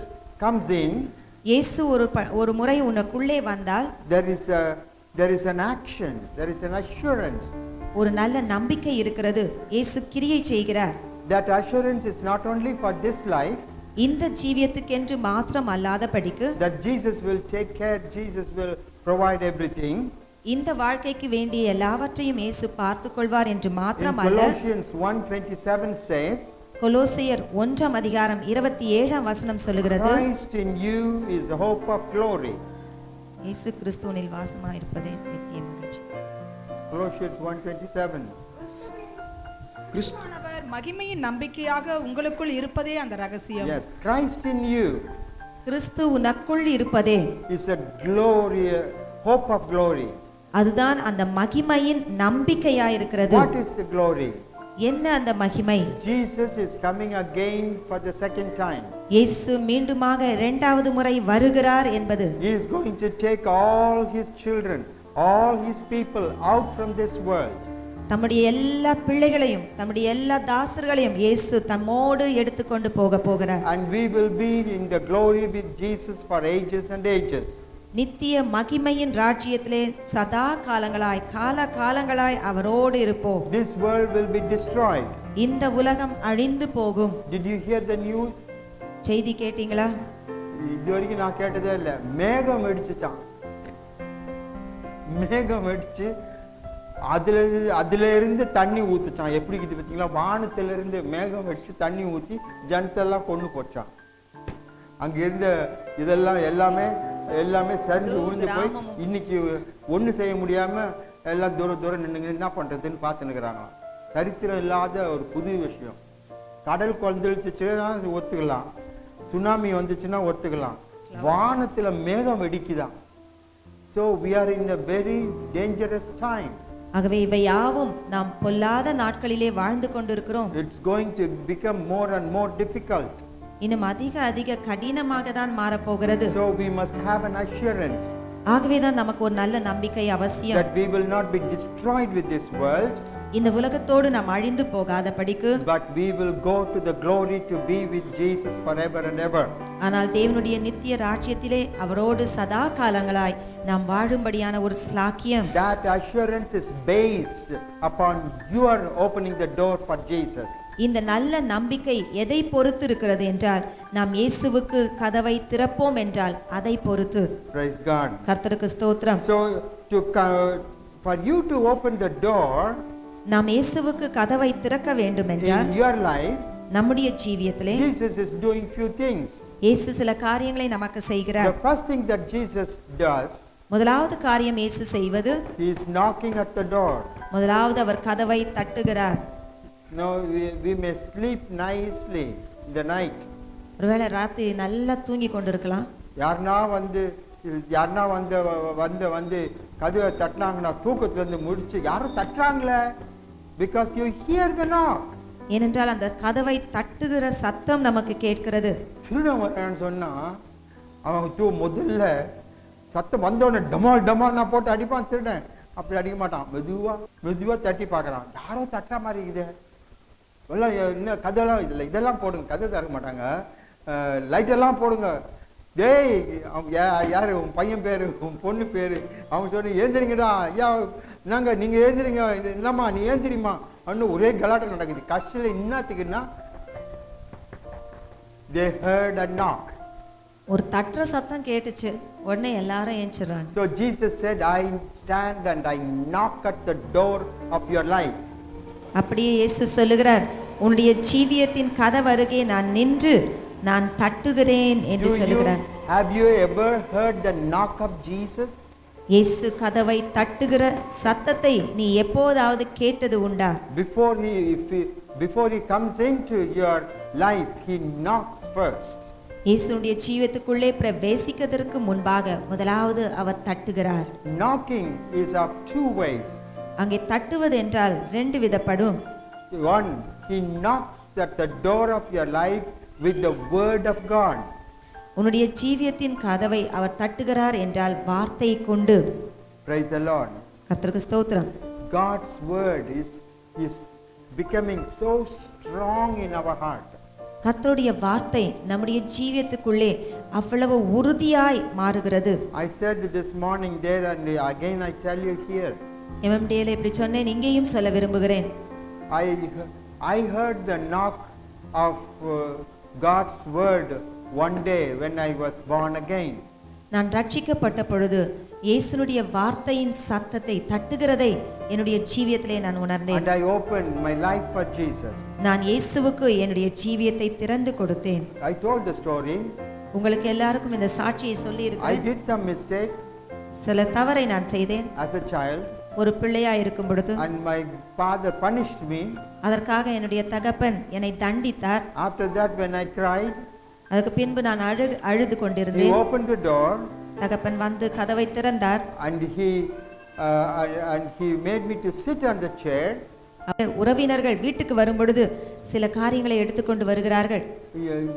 S7: comes in,
S6: இயேசு ஒரு முறை உனக்குள்ளே வந்தால்
S7: there is an action, there is an assurance.
S6: ஒரு நல்ல நம்பிக்கை இருக்கிறது. இயேசு கிரியை செய்கிறார்.
S7: That assurance is not only for this life,
S6: இந்த ஜீவியத்துக்கென்று மாத்திரம் அல்லாதபடிக்கு
S7: that Jesus will take care, Jesus will provide everything.
S6: இந்த வாழ்க்கைக்கு வேண்டிய எல்லாவற்றையும் இயேசு பார்த்துக் கொள்வார் என்று
S7: In
S6: மாத்திரமல்ல,
S7: Colossians 1:27 says,
S6: கொலோசியர் 1ஆம் அதிகாரம் 27ஆம் வசனம் சொல்லுகிறது,
S7: Christ in you is the hope of glory.
S6: இயேசு கிறிஸ்துவினில் வாசமாயிருப்பதே நித்திய மகிழ்ச்சி.
S7: Colossians 1:27.
S4: கிறிஸ்துவானவர் மகிமையின் நம்பிக்கையாக உங்களுக்குள் இருப்பதே அந்த ரகசியம்.
S7: Yes, Christ in you
S6: கிறிஸ்து உனக்குள் இருப்பதே
S7: is a glory, hope of glory.
S6: அதுதான் அந்த மகிமையின் நம்பிக்கையாயிருக்கிறது.
S7: What is the glory?
S6: என்ன அந்த மகிமை?
S7: Jesus is coming again for the second time.
S6: இயேசு மீண்டுமாக இரண்டாவது முறை வருகிறார் என்பது.
S7: He is going to take all his children, all his people out from this world.
S6: தம்முடைய எல்லா பிள்ளைகளையும் தம்முடைய எல்லா தாசர்களையும் இயேசு தம்மோடு எடுத்துக்கொண்டு போகிறார்.
S7: And we will be in the glory with Jesus for ages and ages.
S6: நித்திய மகிமையின் ராஜ்யத்திலே சதா காலங்களாய் கால காலங்களாய் அவரோடு இருப்போம்.
S7: This world will be destroyed.
S6: இந்த உலகம் அழிந்து போகும்.
S7: Did you hear the news?
S6: செய்தி கேட்டீங்களா?
S7: இது வரைக்கும் நான் கேட்டதே இல்லை. மேகம் வெடிச்சுட்டான். மேகம் வெடிச்சு அதுல இருந்து தண்ணி ஊத்துட்டான். எப்படி இருக்குது பார்த்தீங்களா? வானத்துல இருந்து மேகம் வெடிச்சு தண்ணி ஊத்தி ஜனத்தெல்லாம் கொண்டு போச்சான். அங்க இருந்த இதெல்லாம் எல்லாமே சரிஞ்சு விழுந்து போய் இன்னைக்கு ஒண்ணு செய்ய முடியாம எல்லாம் தூரம் நின்னுங்க என்ன பண்றதுன்னு பார்த்துன்னுக்குறாங்களாம். சரித்திரம் இல்லாத ஒரு புது விஷயம். கடல் கொந்தளிச்சுன்னா ஒத்துக்கலாம், சுனாமி வந்துச்சுன்னா ஒத்துக்கலாம், வானத்துல மேகம் வெடிக்குதான். So we are in a very dangerous time.
S6: ஆகவே இவை யாவும் நாம் பொல்லாத நாட்களிலே வாழ்ந்து கொண்டிருக்கிறோம்.
S7: It's going to become more and more difficult.
S6: இன்னும் அதிக கடினமாக தான் மாறப்போகிறது.
S7: So we must have an assurance
S6: ஆகவே தான் நமக்கு ஒரு நல்ல நம்பிக்கை அவசியம்.
S7: that we will not be destroyed with this world,
S6: இந்த உலகத்தோடு நாம் அழிந்து போகாதபடிக்கு,
S7: but we will go to the glory to be with Jesus forever and ever.
S6: ஆனால் தேவனுடைய நித்திய ராஜ்யத்திலே அவரோடு சதா காலங்களாய் நாம் வாழும்படியான ஒரு ஸ்லாக்கியம்.
S7: That assurance is based upon your opening the door for Jesus.
S6: இந்த நல்ல நம்பிக்கை எதை பொறுத்து இருக்கிறது என்றால், நாம் இயேசுவுக்கு கதவை திறப்போம் என்றால் அதை பொறுத்து.
S7: Praise God.
S6: கர்த்தருக்கு ஸ்தோத்திரம்.
S7: So for you to open the door
S6: நாம் இயேசுவுக்கு கதவை திறக்க வேண்டும் என்றால்,
S7: in your life,
S6: நம்முடைய ஜீவியத்திலே
S7: Jesus is doing few things.
S6: இயேசு சில காரியங்களை நமக்கு செய்கிறார்.
S7: The first thing that Jesus does,
S6: முதலாவது காரியம் இயேசு செய்வது,
S7: he is knocking at the door.
S6: முதலாவது அவர் கதவை தட்டுகிறார்.
S7: No, we may sleep nicely in the night.
S6: ஒருவேளை ராத்திரி நல்லா தூங்கி கொண்டிருக்கலாம்.
S7: யாருன்னா வந்து கதவை தட்டினாங்கன்னா தூக்கத்துல இருந்து முடிச்சு யாரும் தட்டுறாங்களே, because you hear the knock.
S6: ஏனென்றால் அந்த கதவை தட்டுகிற சத்தம் நமக்கு கேட்கிறது.
S7: திருடன் வரேன்னு சொன்னா அவன் முதல்ல சத்தம் வந்தோடனே டமால் நான் போட்டு அடிப்பான். திருடன் அப்படி அடிக்க மாட்டான். மெதுவா தட்டி பார்க்கறான். யாரோ தட்டுற மாதிரி இருக்குது. எல்லாம் என்ன கதெல்லாம் இல்லை, இதெல்லாம் போடுங்க. கதை தர மாட்டாங்க, லைட் எல்லாம் போடுங்க. டேய் யாரு உன் பையன் பேரு உன் பொண்ணு பேரு? அவங்க சொன்ன ஏந்திரிங்கடா. ஐயா நாங்க நீங்க ஏந்திரிங்க. என்னம்மா நீ ஏந்திரிமா அன்னு ஒரே கலாட்டம் நடக்குது. கஷ்டில என்னத்துக்குன்னா they heard a knock.
S6: ஒரு தட்டுற சத்தம் கேட்டுச்சு, உடனே எல்லாரும் ஏஞ்சிடுறாங்க.
S7: So Jesus said, I stand and I knock at the door of your life.
S6: அப்படியே இயேசு சொல்லுகிறார், உன்னுடைய ஜீவியத்தின் கதவருகே நான் நின்று நான் தட்டுகிறேன் என்று சொல்லுகிறார்.
S7: Have you ever heard the knock of Jesus?
S6: இயேசு கதவை தட்டுகிற சத்தத்தை நீ எப்போதாவது கேட்டது உண்டா?
S7: Before he comes into your life, he knocks first.
S6: இயேசுடைய ஜீவியத்துக்குள்ளே பிரவேசிக்கிறதற்கு முன்பாக முதலாவது அவர் தட்டுகிறார்.
S7: Knocking is of two ways.
S6: அங்கே தட்டுவது என்றால் ரெண்டு விதப்படும்.
S7: One, he knocks at the door of your life with the word of God.
S6: உன்னுடைய ஜீவியத்தின் கதவை அவர் தட்டுகிறார் என்றால் வார்த்தை கொண்டு.
S7: Praise the Lord.
S6: கர்த்தருக்கு ஸ்தோத்திரம்.
S7: God's word is becoming so strong in our heart.
S6: கர்த்தருடைய வார்த்தை நம்முடைய ஜீவியத்துக்குள்ளே அவ்வளவு உறுதியாய் மாறுகிறது.
S7: I said this morning there and again I tell you here.
S6: எம்எம்டியில் இப்படி சொன்னேன், இங்கேயும் சொல்ல விரும்புகிறேன்.
S7: I heard the knock of God's word one day when I was born again.
S6: நான் ரட்சிக்கப்பட்ட பொழுது இயேசுனுடைய வார்த்தையின் சத்தத்தை தட்டுகிறதை என்னுடைய ஜீவியத்திலே நான் உணர்ந்தேன்.
S7: And I opened my life for Jesus.
S6: நான் இயேசுவுக்கு என்னுடைய ஜீவியத்தை திறந்து கொடுத்தேன்.
S7: I told the story.
S6: உங்களுக்கு எல்லாருக்கும் இந்த சாட்சியை சொல்லி
S7: I
S6: இருக்கிறேன்.
S7: did some mistake
S6: சில தவறை நான் செய்தேன்
S7: as a child.
S6: ஒரு பிள்ளையா இருக்கும் பொழுது.
S7: And my father punished me.
S6: அதற்காக என்னுடைய தகப்பன் என்னை தண்டித்தார்.
S7: After that when I cried,
S6: அதுக்கு பின்பு நான் அழுது
S7: he
S6: கொண்டிருந்தேன்.
S7: opened the door.
S6: தகப்பன் வந்து கதவை திறந்தார்.
S7: And he made me to sit on the chair.
S6: உறவினர்கள் வீட்டுக்கு வரும் பொழுது சில காரியங்களை எடுத்துக்கொண்டு வருகிறார்கள்.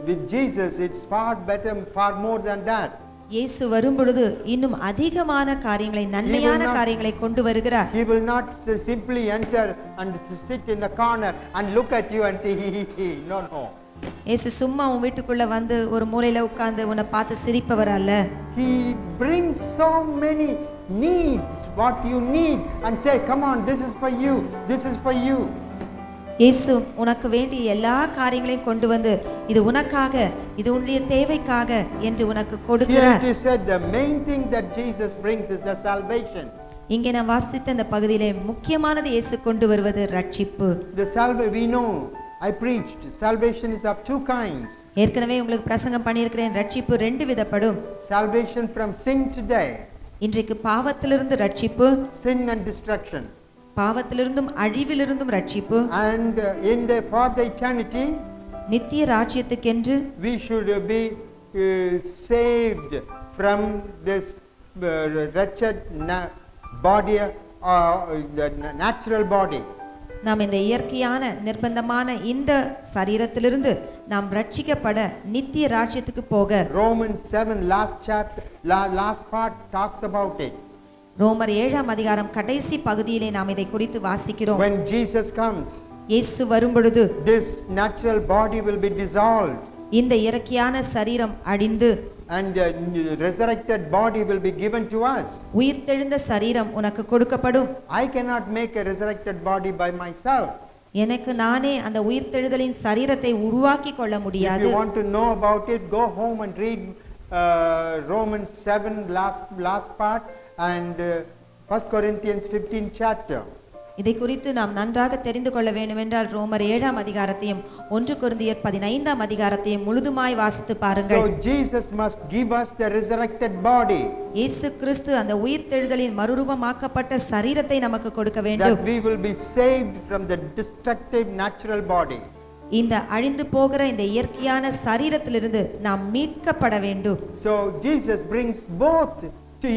S7: With Jesus it's far better, far more than that.
S6: இயேசு வரும் பொழுது இன்னும் அதிகமான காரியங்களை, நன்மையான காரியங்களை கொண்டு வருகிறார்.
S7: He will not simply enter and sit in the corner and look at you and say no.
S6: இயேசு சும்மா உன் வீட்டுக்குள்ள வந்து ஒரு மூலையில உட்கார்ந்து உன்னை பார்த்து சிரிப்பவர் அல்ல.
S7: He brings so many needs, what you need, and say, come on, this is for you, this is for you.
S6: இயேசு உனக்கு வேண்டிய எல்லா காரியங்களையும் கொண்டு வந்து இது உனக்காக, இது உன்னுடைய தேவைக்காக என்று உனக்கு
S7: Here
S6: கொடுக்கிறார்.
S7: it is said, the main thing that Jesus brings is the salvation.
S6: இங்கே நான் வாசித்த இந்த பகுதியிலே முக்கியமானது இயேசு கொண்டு வருவது ரட்சிப்பு.
S7: The salvation, we know, I preached, salvation is of two kinds.
S6: ஏற்கனவே உங்களுக்கு பிரசங்கம் பண்ணியிருக்கிறேன். ரட்சிப்பு ரெண்டு விதப்படும்.
S7: Salvation from sin today,
S6: இன்றைக்கு பாவத்திலிருந்து ரட்சிப்பு,
S7: sin and destruction.
S6: பாவத்திலிருந்தும் அழிவிலிருந்தும் ரட்சிப்பு,
S7: And for the eternity,
S6: நித்திய ராஜ்யத்துக்கென்று
S7: we should be saved from this wretched body, the natural body.
S6: நாம் இந்த இயற்கையான நிர்பந்தமான இந்த சரீரத்திலிருந்து நாம் ரட்சிக்கப்பட நித்திய ராஜ்யத்துக்கு போக
S7: Romans 7 last chapter, last part talks about it.
S6: ரோமர் 7ஆம் அதிகாரம் கடைசி பகுதியிலே நாம் இதை குறித்து வாசிக்கிறோம்.
S7: When Jesus comes,
S6: இயேசு வரும்பொழுது
S7: this natural body will be dissolved,
S6: இந்த இயற்கையான சரீரம் அழிந்து
S7: and resurrected body will be given to us.
S6: உயிர்த்தெழுந்த சரீரம் உனக்கு கொடுக்கப்படும்.
S7: I cannot make a resurrected body by myself.
S6: எனக்கு நானே அந்த உயிர்த்தெழுதலின் சரீரத்தை உருவாக்கி கொள்ள
S7: If
S6: முடியாது.
S7: you want to know about it, go home and read Romans 7 last part and 1 Corinthians 15 chapter.
S6: இதை குறித்து நாம் நன்றாக தெரிந்து கொள்ள வேண்டுமென்றால் ரோமர் 7ஆம் அதிகாரத்தையும் 1 கொரிந்தியர் 15ஆம் அதிகாரத்தையும் முழுதுமாய் வாசித்து பாருங்கள்.
S7: So Jesus must give us the resurrected body,
S6: இயேசு கிறிஸ்து அந்த உயிர்த்தெழுதலின் மறுரூபமாக்கப்பட்ட சரீரத்தை நமக்கு கொடுக்க வேண்டும்.
S7: that we will be saved from the destructive natural body.
S6: இந்த அழிந்து போகிற இந்த இயற்கையான சரீரத்திலிருந்து நாம் மீட்கப்பட வேண்டும்.
S7: So Jesus brings both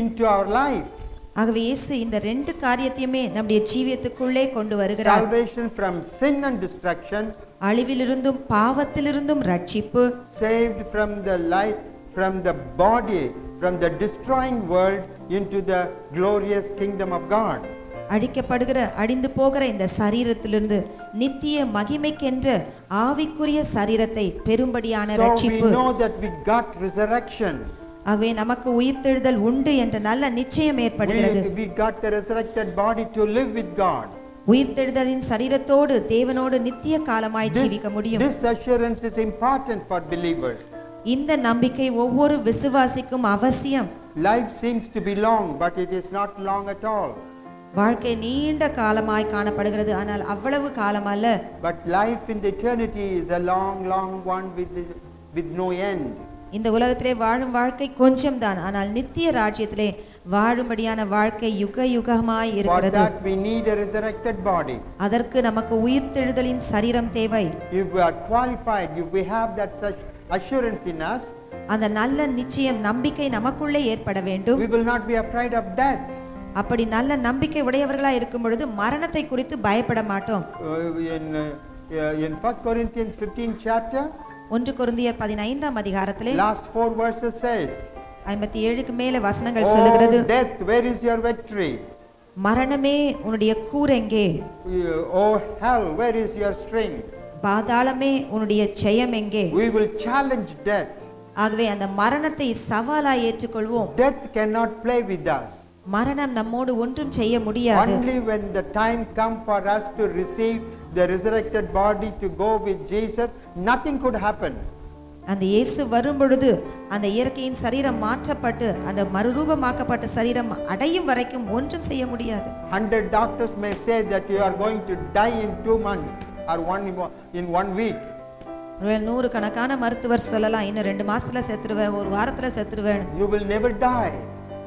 S7: into our life.
S6: ஆகவே இயேசு இந்த ரெண்டு காரியத்தையுமே நம்முடைய ஜீவியத்துக்குள்ளே கொண்டு வருகிறார்.
S7: Salvation from sin and destruction,
S6: அழிவிலிருந்தும் பாவத்திலிருந்தும் ரட்சிப்பு,
S7: saved from the life, from the body, from the destroying world into the glorious kingdom of God.
S6: அழிக்கப்படுகிற அழிந்து போகிற இந்த சரீரத்திலிருந்து நித்திய மகிமைக்கென்ற ஆவிக்குரிய சரீரத்தை பெரும்படியான
S7: So we
S6: ரட்சிப்பு.
S7: know that we got resurrection.
S6: ஆகவே நமக்கு உயிர்த்தெழுதல் உண்டு என்ற நல்ல நிச்சயம் ஏற்படுகிறது.
S7: We got the resurrected body to live with God.
S6: உயிர்த்தெழுதலின் சரீரத்தோடு தேவனோடு நித்திய காலமாய் ஜீவிக்க முடியும்.
S7: This assurance is important for believers.
S6: இந்த நம்பிக்கை ஒவ்வொரு விசுவாசிக்கும் அவசியம்.
S7: Life seems to be long, but it is not long at all.
S6: வாழ்க்கை நீண்ட காலமாய் காணப்படுகிறது, ஆனால் அவ்வளவு காலம் அல்ல.
S7: But life in the eternity is a long one with no end.
S6: இந்த உலகத்திலே வாழும் வாழ்க்கை கொஞ்சம் தான், ஆனால் நித்திய ராஜ்யத்திலே வாழும்படியான வாழ்க்கை யுக யுகமாய்
S7: For
S6: இருக்கிறது.
S7: that we need a resurrected body.
S6: அதற்கு நமக்கு உயிர்த்தெழுதலின் சரீரம் தேவை.
S7: If we are qualified, if we have that such assurance in us,
S6: அந்த நல்ல நிச்சயம் நம்பிக்கை நமக்குள்ளே ஏற்பட வேண்டும்.
S7: we will not be afraid of death.
S6: அப்படி நல்ல நம்பிக்கை உடையவர்களாய் இருக்கும் பொழுது மரணத்தை குறித்து பயப்பட மாட்டோம்.
S7: In 1 Corinthians 15 chapter,
S6: 1 கொரிந்தியர் 15ஆம் அதிகாரத்திலே
S7: last 4 verses says,
S6: 57க்கு மேல வசனங்கள் சொல்லுகிறது.
S7: "Oh death, where is your victory?
S6: மரணமே உன்னுடைய கூரெங்கே?
S7: Oh hell, where is your sting?
S6: பாதாளமே உன்னுடைய ஜெயம் எங்கே?"
S7: We will challenge death.
S6: ஆகவே அந்த மரணத்தை சவாலாய் ஏற்றுக்கொள்வோம்.
S7: Death cannot play with us.
S6: மரணம் நம்மோடு ஒன்றும் செய்ய முடியாது.
S7: Only when the time comes for us to receive the resurrected body to go with Jesus, nothing could happen.
S6: அந்த இயேசு வரும் பொழுது அந்த இயற்கையின் சரீரம் மாற்றப்பட்டு அந்த மறுரூபமாக்கப்பட்ட சரீரம் அடையும் வரைக்கும் ஒன்றும் செய்ய முடியாது.
S7: 100 doctors may say that you are going to die in 2 months or in 1 week.
S6: 100 கணக்கான மருத்துவர் சொல்லலாம், இன்னும் 2 மாசத்துல செத்துருவேன், ஒரு வாரத்துல செத்துருவேன்.
S7: You will never die.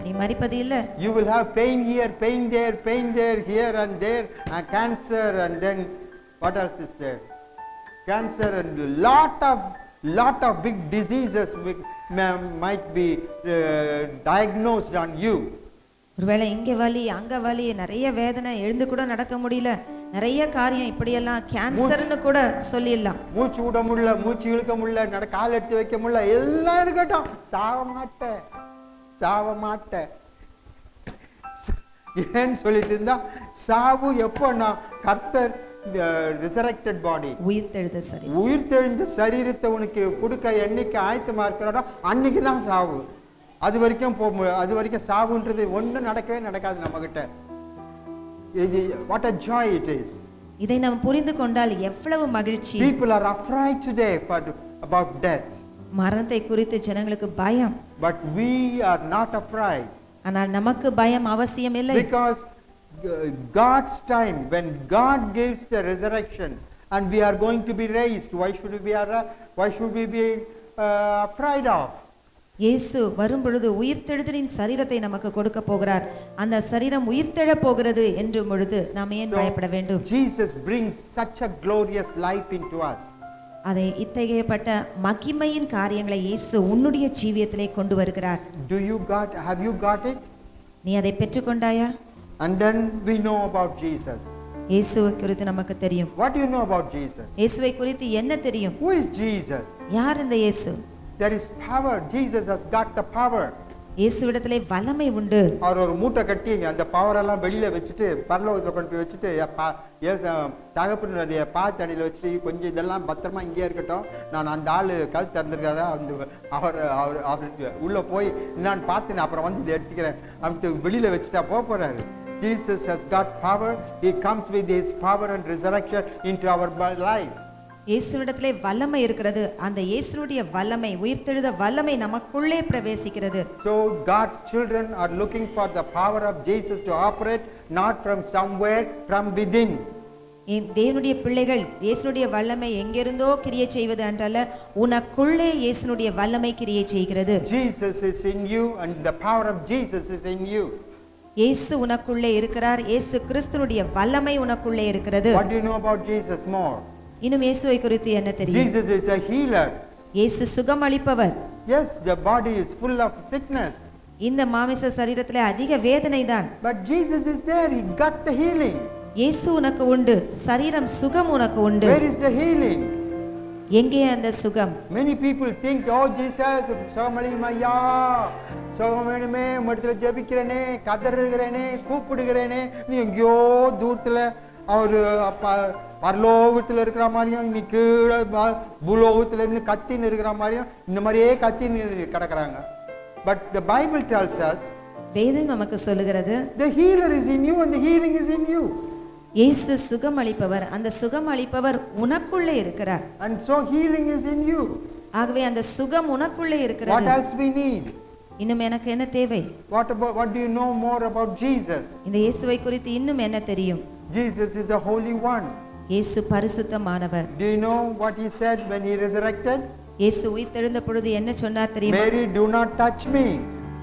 S6: நீ மரிப்பது இல்ல.
S7: You will have pain here, pain there, pain there, here and there, and cancer, and then what else is there? Cancer and lot of big diseases might be diagnosed on you.
S6: ஒருவேளை இங்க வலி அங்க வலி, நிறைய வேதனை, எழுந்து கூட நடக்க முடியல, நிறைய காரியம், இப்படியெல்லாம் கேன்சர்னு கூட சொல்லிடலாம்.
S7: மூச்சு விட முடியல, மூச்சு இழுக்க முடியல, கால் எடுத்து வைக்க முடியல, எல்லாம் இருக்கட்டும், சாவ மாட்டேன் ஏன்னு சொல்லிட்டு இருந்தா, சாவு எப்போ நான் கர்த்தர் resurrected body.
S6: உயிர்த்தெழுத சரீரம்.
S7: உயிர்த்தெழுந்த சரீரத்தை உனக்கு கொடுக்க என்னைக்கு ஆயத்தமா இருக்கிறாரோ அன்னைக்கு தான் சாவு. அது வரைக்கும் அது வரைக்கும் சாவுன்றது ஒன்றும் நடக்கவே நடக்காது நம்ம கிட்ட. What a joy it is.
S6: இதை நாம் புரிந்து கொண்டால் எவ்வளவு மகிழ்ச்சி.
S7: People are afraid today about death.
S6: மரணத்தை குறித்து ஜனங்களுக்கு பயம்.
S7: But we are not afraid.
S6: ஆனால் நமக்கு பயம் அவசியம் இல்லை.
S7: Because God's time, when God gives the resurrection and we are going to be raised, why should we be afraid of?
S6: இயேசு வரும் பொழுது உயிர்த்தெழுதலின் சரீரத்தை நமக்கு கொடுக்க போகிறார். அந்த சரீரம் உயிர்த்தெழப் போகிறது என்று பொழுது நாம் ஏன் பயப்பட வேண்டும்?
S7: Jesus brings such a glorious life into us.
S6: அதை இத்தகையப்பட்ட மகிமையின் காரியங்களை இயேசு உன்னுடைய ஜீவியத்திலே கொண்டு வருகிறார்.
S7: Have you got it?
S6: நீ அதை பெற்றுக்கொண்டாயா?
S7: And then we know about Jesus.
S6: இயேசுவை குறித்து நமக்கு தெரியும்.
S7: What do you know about Jesus?
S6: இயேசுவை குறித்து என்ன தெரியும்?
S7: Who is Jesus?
S6: யார் இந்த இயேசு?
S7: There is power. Jesus has got the power.
S6: இயேசுவிடத்திலே வல்லமை உண்டு.
S7: அவர் ஒரு மூட்டை கட்டி அந்த பவர் எல்லாம் வெளியில வச்சுட்டு பரலோகத்துல கொண்டு போய் வச்சுட்டு தகப்பனுடைய பாத்தடியில வச்சுட்டு கொஞ்சம் இதெல்லாம் பத்திரமா இங்கே இருக்கட்டும், நான் அந்த ஆளு கல் திறந்திருக்காரு, அவர் உள்ள போய் நான் பார்த்து அப்புறம் வந்து இதை எடுத்துக்கிறேன் அப்படின்ட்டு வெளியில வச்சுட்டா போறாரு. Jesus has got power. He comes with his power and resurrection into our life.
S6: இயேசுவிடத்திலே வல்லமை இருக்கிறது. அந்த இயேசுனுடைய வல்லமை, உயிர்த்தெழுத வல்லமை நமக்குள்ளே பிரவேசிக்கிறது.
S7: So God's children are looking for the power of Jesus to operate, not from somewhere, from within.
S6: தேவனுடைய பிள்ளைகள் இயேசுனுடைய வல்லமை எங்கிருந்தோ கிரியை செய்வது என்றல்ல, உனக்குள்ளே இயேசுனுடைய வல்லமை கிரியை செய்கிறது.
S7: Jesus is in you and the power of Jesus is in you.
S6: இயேசு உனக்குள்ளே இருக்கிறார். இயேசு கிறிஸ்துனுடைய வல்லமை உனக்குள்ளே இருக்கிறது.
S7: What do you know about Jesus more?
S6: இன்னும் இயேசுவை குறித்து என்ன தெரியும்?
S7: Jesus is a healer.
S6: இயேசு சுகம் அளிப்பவர்.
S7: Yes, the body is full of sickness.
S6: இந்த மாமிச சரீரத்திலே அதிக வேதனை தான்.
S7: But Jesus is there. He got the healing.
S6: இயேசு உனக்கு உண்டு. சரீரம் சுகம் உனக்கு உண்டு.
S7: Where is the healing?
S6: எங்கே அந்த சுகம்?
S7: Many people think, oh Jesus, சுகமளிமையா, சுகமளிமே, உம்மிடத்துல ஜெபிக்கிறேனே, கதறுகிறேனே, கூப்பிடுகிறேனே, நீ எங்கேயோ தூரத்துல அவர் பரலோகத்தில் இருக்கிற மாதிரியும் நீ கீழே பூலோகத்துல இருந்து கத்தின்னு இருக்கிற மாதிரியும் இந்த மாதிரியே கத்தின்னு கிடக்குறாங்க. But the Bible tells us,
S6: வேதம் நமக்கு சொல்லுகிறது,
S7: the healer is in you and the healing is in you.
S6: இயேசு சுகம் அளிப்பவர். அந்த சுகம் அளிப்பவர் உனக்குள்ளே இருக்கிறார்.
S7: And so healing is in you.
S6: ஆகவே அந்த சுகம் உனக்குள்ளே இருக்கிறது.
S7: What else we need?
S6: இன்னும் எனக்கு என்ன தேவை?
S7: What do you know more about Jesus?
S6: இந்த இயேசுவை குறித்து இன்னும் என்ன தெரியும்?
S7: Jesus is the Holy One.
S6: இயேசு பரிசுத்தமானவர்.
S7: Do you know what he said when he resurrected?
S6: இயேசு உயிர்த்தெழுந்த பொழுது என்ன சொன்னார் தெரியுமா?
S7: Mary, do not touch me.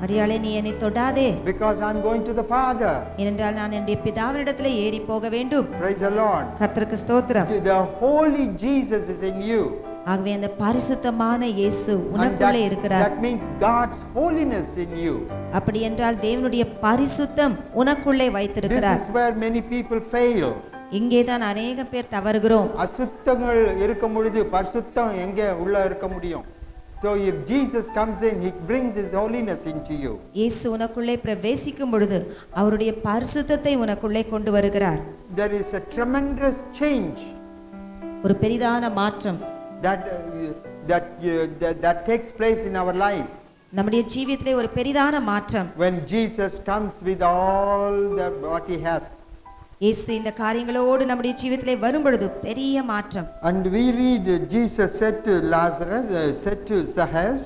S6: மரியாளே, நீ என்னை தொடாதே.
S7: Because I'm going to the Father.
S6: ஏனென்றால் நான் என்னுடைய பிதாவினிடத்திலே ஏறி போக வேண்டும்.
S7: Praise the Lord.
S6: கர்த்தருக்கு ஸ்தோத்திரம்.
S7: The holy Jesus is in you.
S6: ஆகவே அந்த பரிசுத்தமான இயேசு உனக்குள்ளே இருக்கிறார்.
S7: That means God's holiness in you.
S6: அப்படி என்றால் தேவனுடைய பரிசுத்தம் உனக்குள்ளே வைத்திருக்கிறார்.
S7: This is where many people fail.
S6: இங்கே தான் अनेक பேர் தவறுகிறோம்.
S7: அசுத்தங்கள் இருக்கும் பொழுது பரிசுத்தம் எங்கே உள்ள இருக்க முடியும்? So if Jesus comes in, he brings his holiness into you.
S6: இயேசு உனக்குள்ளே பிரவேசிக்கும் பொழுது அவருடைய பரிசுத்தத்தை உனக்குள்ளே கொண்டு வருகிறார்.
S7: There is a tremendous change.
S6: ஒரு பெரிதான மாற்றம்
S7: that takes place in our life.
S6: நம்முடைய ஜீவியத்திலே ஒரு பெரிதான மாற்றம்.
S7: When Jesus comes with all what he has.
S6: இயேசு இந்த காரியங்களோடு நம்முடைய ஜீவியத்திலே வரும் பொழுது பெரிய மாற்றம்.
S7: And we read Jesus said to Lazarus, said to Zacchaeus.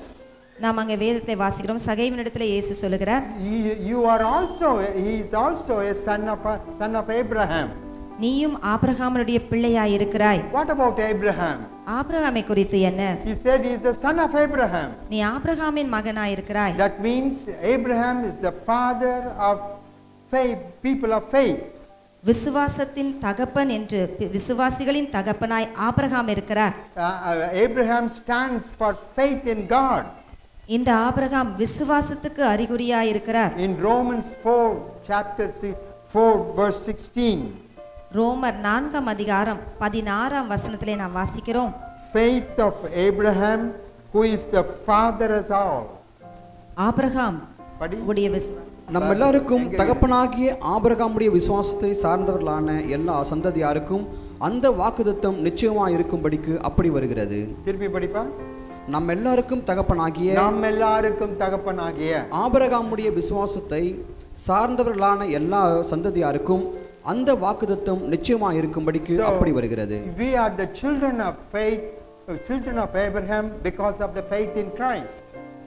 S6: நாம் அங்கே வேதத்தை வாசிக்கிறோம். சகைவினிடத்திலே இயேசு சொல்லுகிறார்,
S7: he is also a son of Abraham.
S6: நீயும் ஆபிரகாமுடைய பிள்ளையாய் இருக்கிறாய்.
S7: What about Abraham?
S6: ஆபிரகாமை குறித்து என்ன?
S7: He said he is a son of Abraham.
S6: நீ ஆபிரகாமின் மகனாய் இருக்கிறாய்.
S7: That means Abraham is the father of faith, people of faith.
S6: விசுவாசத்தின் தகப்பன் என்று விசுவாசிகளின் தகப்பனாய் ஆபிரகாம் இருக்கிறார்.
S7: Abraham stands for faith in God.
S6: இந்த ஆபிரகாம் விசுவாசத்துக்கு அறிகுறியாய் இருக்கிறார்.
S7: In Romans 4 chapter 4 verse 16.
S6: ரோமர் 4ஆம் அதிகாரம் 16ஆம் வசனத்திலே நாம் வாசிக்கிறோம்.
S7: Faith of Abraham, who is the father of all.
S6: Abraham உடைய விசுவாசம்.
S8: நம்ம எல்லாருக்கும் தகப்பனாகிய ஆபிரகாமுடைய விசுவாசத்தை சார்ந்தவர்களான எல்லா சந்ததியாருக்கும் அந்த வாக்குத்தத்தம் நிச்சயமாக இருக்கும்படிக்கு அப்படி வருகிறது.
S7: திருப்பி படிப்பா.
S8: நம் எல்லாருக்கும் தகப்பனாகிய
S7: நாம் எல்லாருக்கும் தகப்பனாகிய
S8: ஆபிரகாமுடைய விசுவாசத்தை சார்ந்தவர்களான எல்லா சந்ததியாருக்கும் அந்த வாக்குத்தத்தம் நிச்சயமாக இருக்கும்படிக்கு அப்படி வருகிறது.
S7: We are the children of faith, children of Abraham because of the faith in Christ.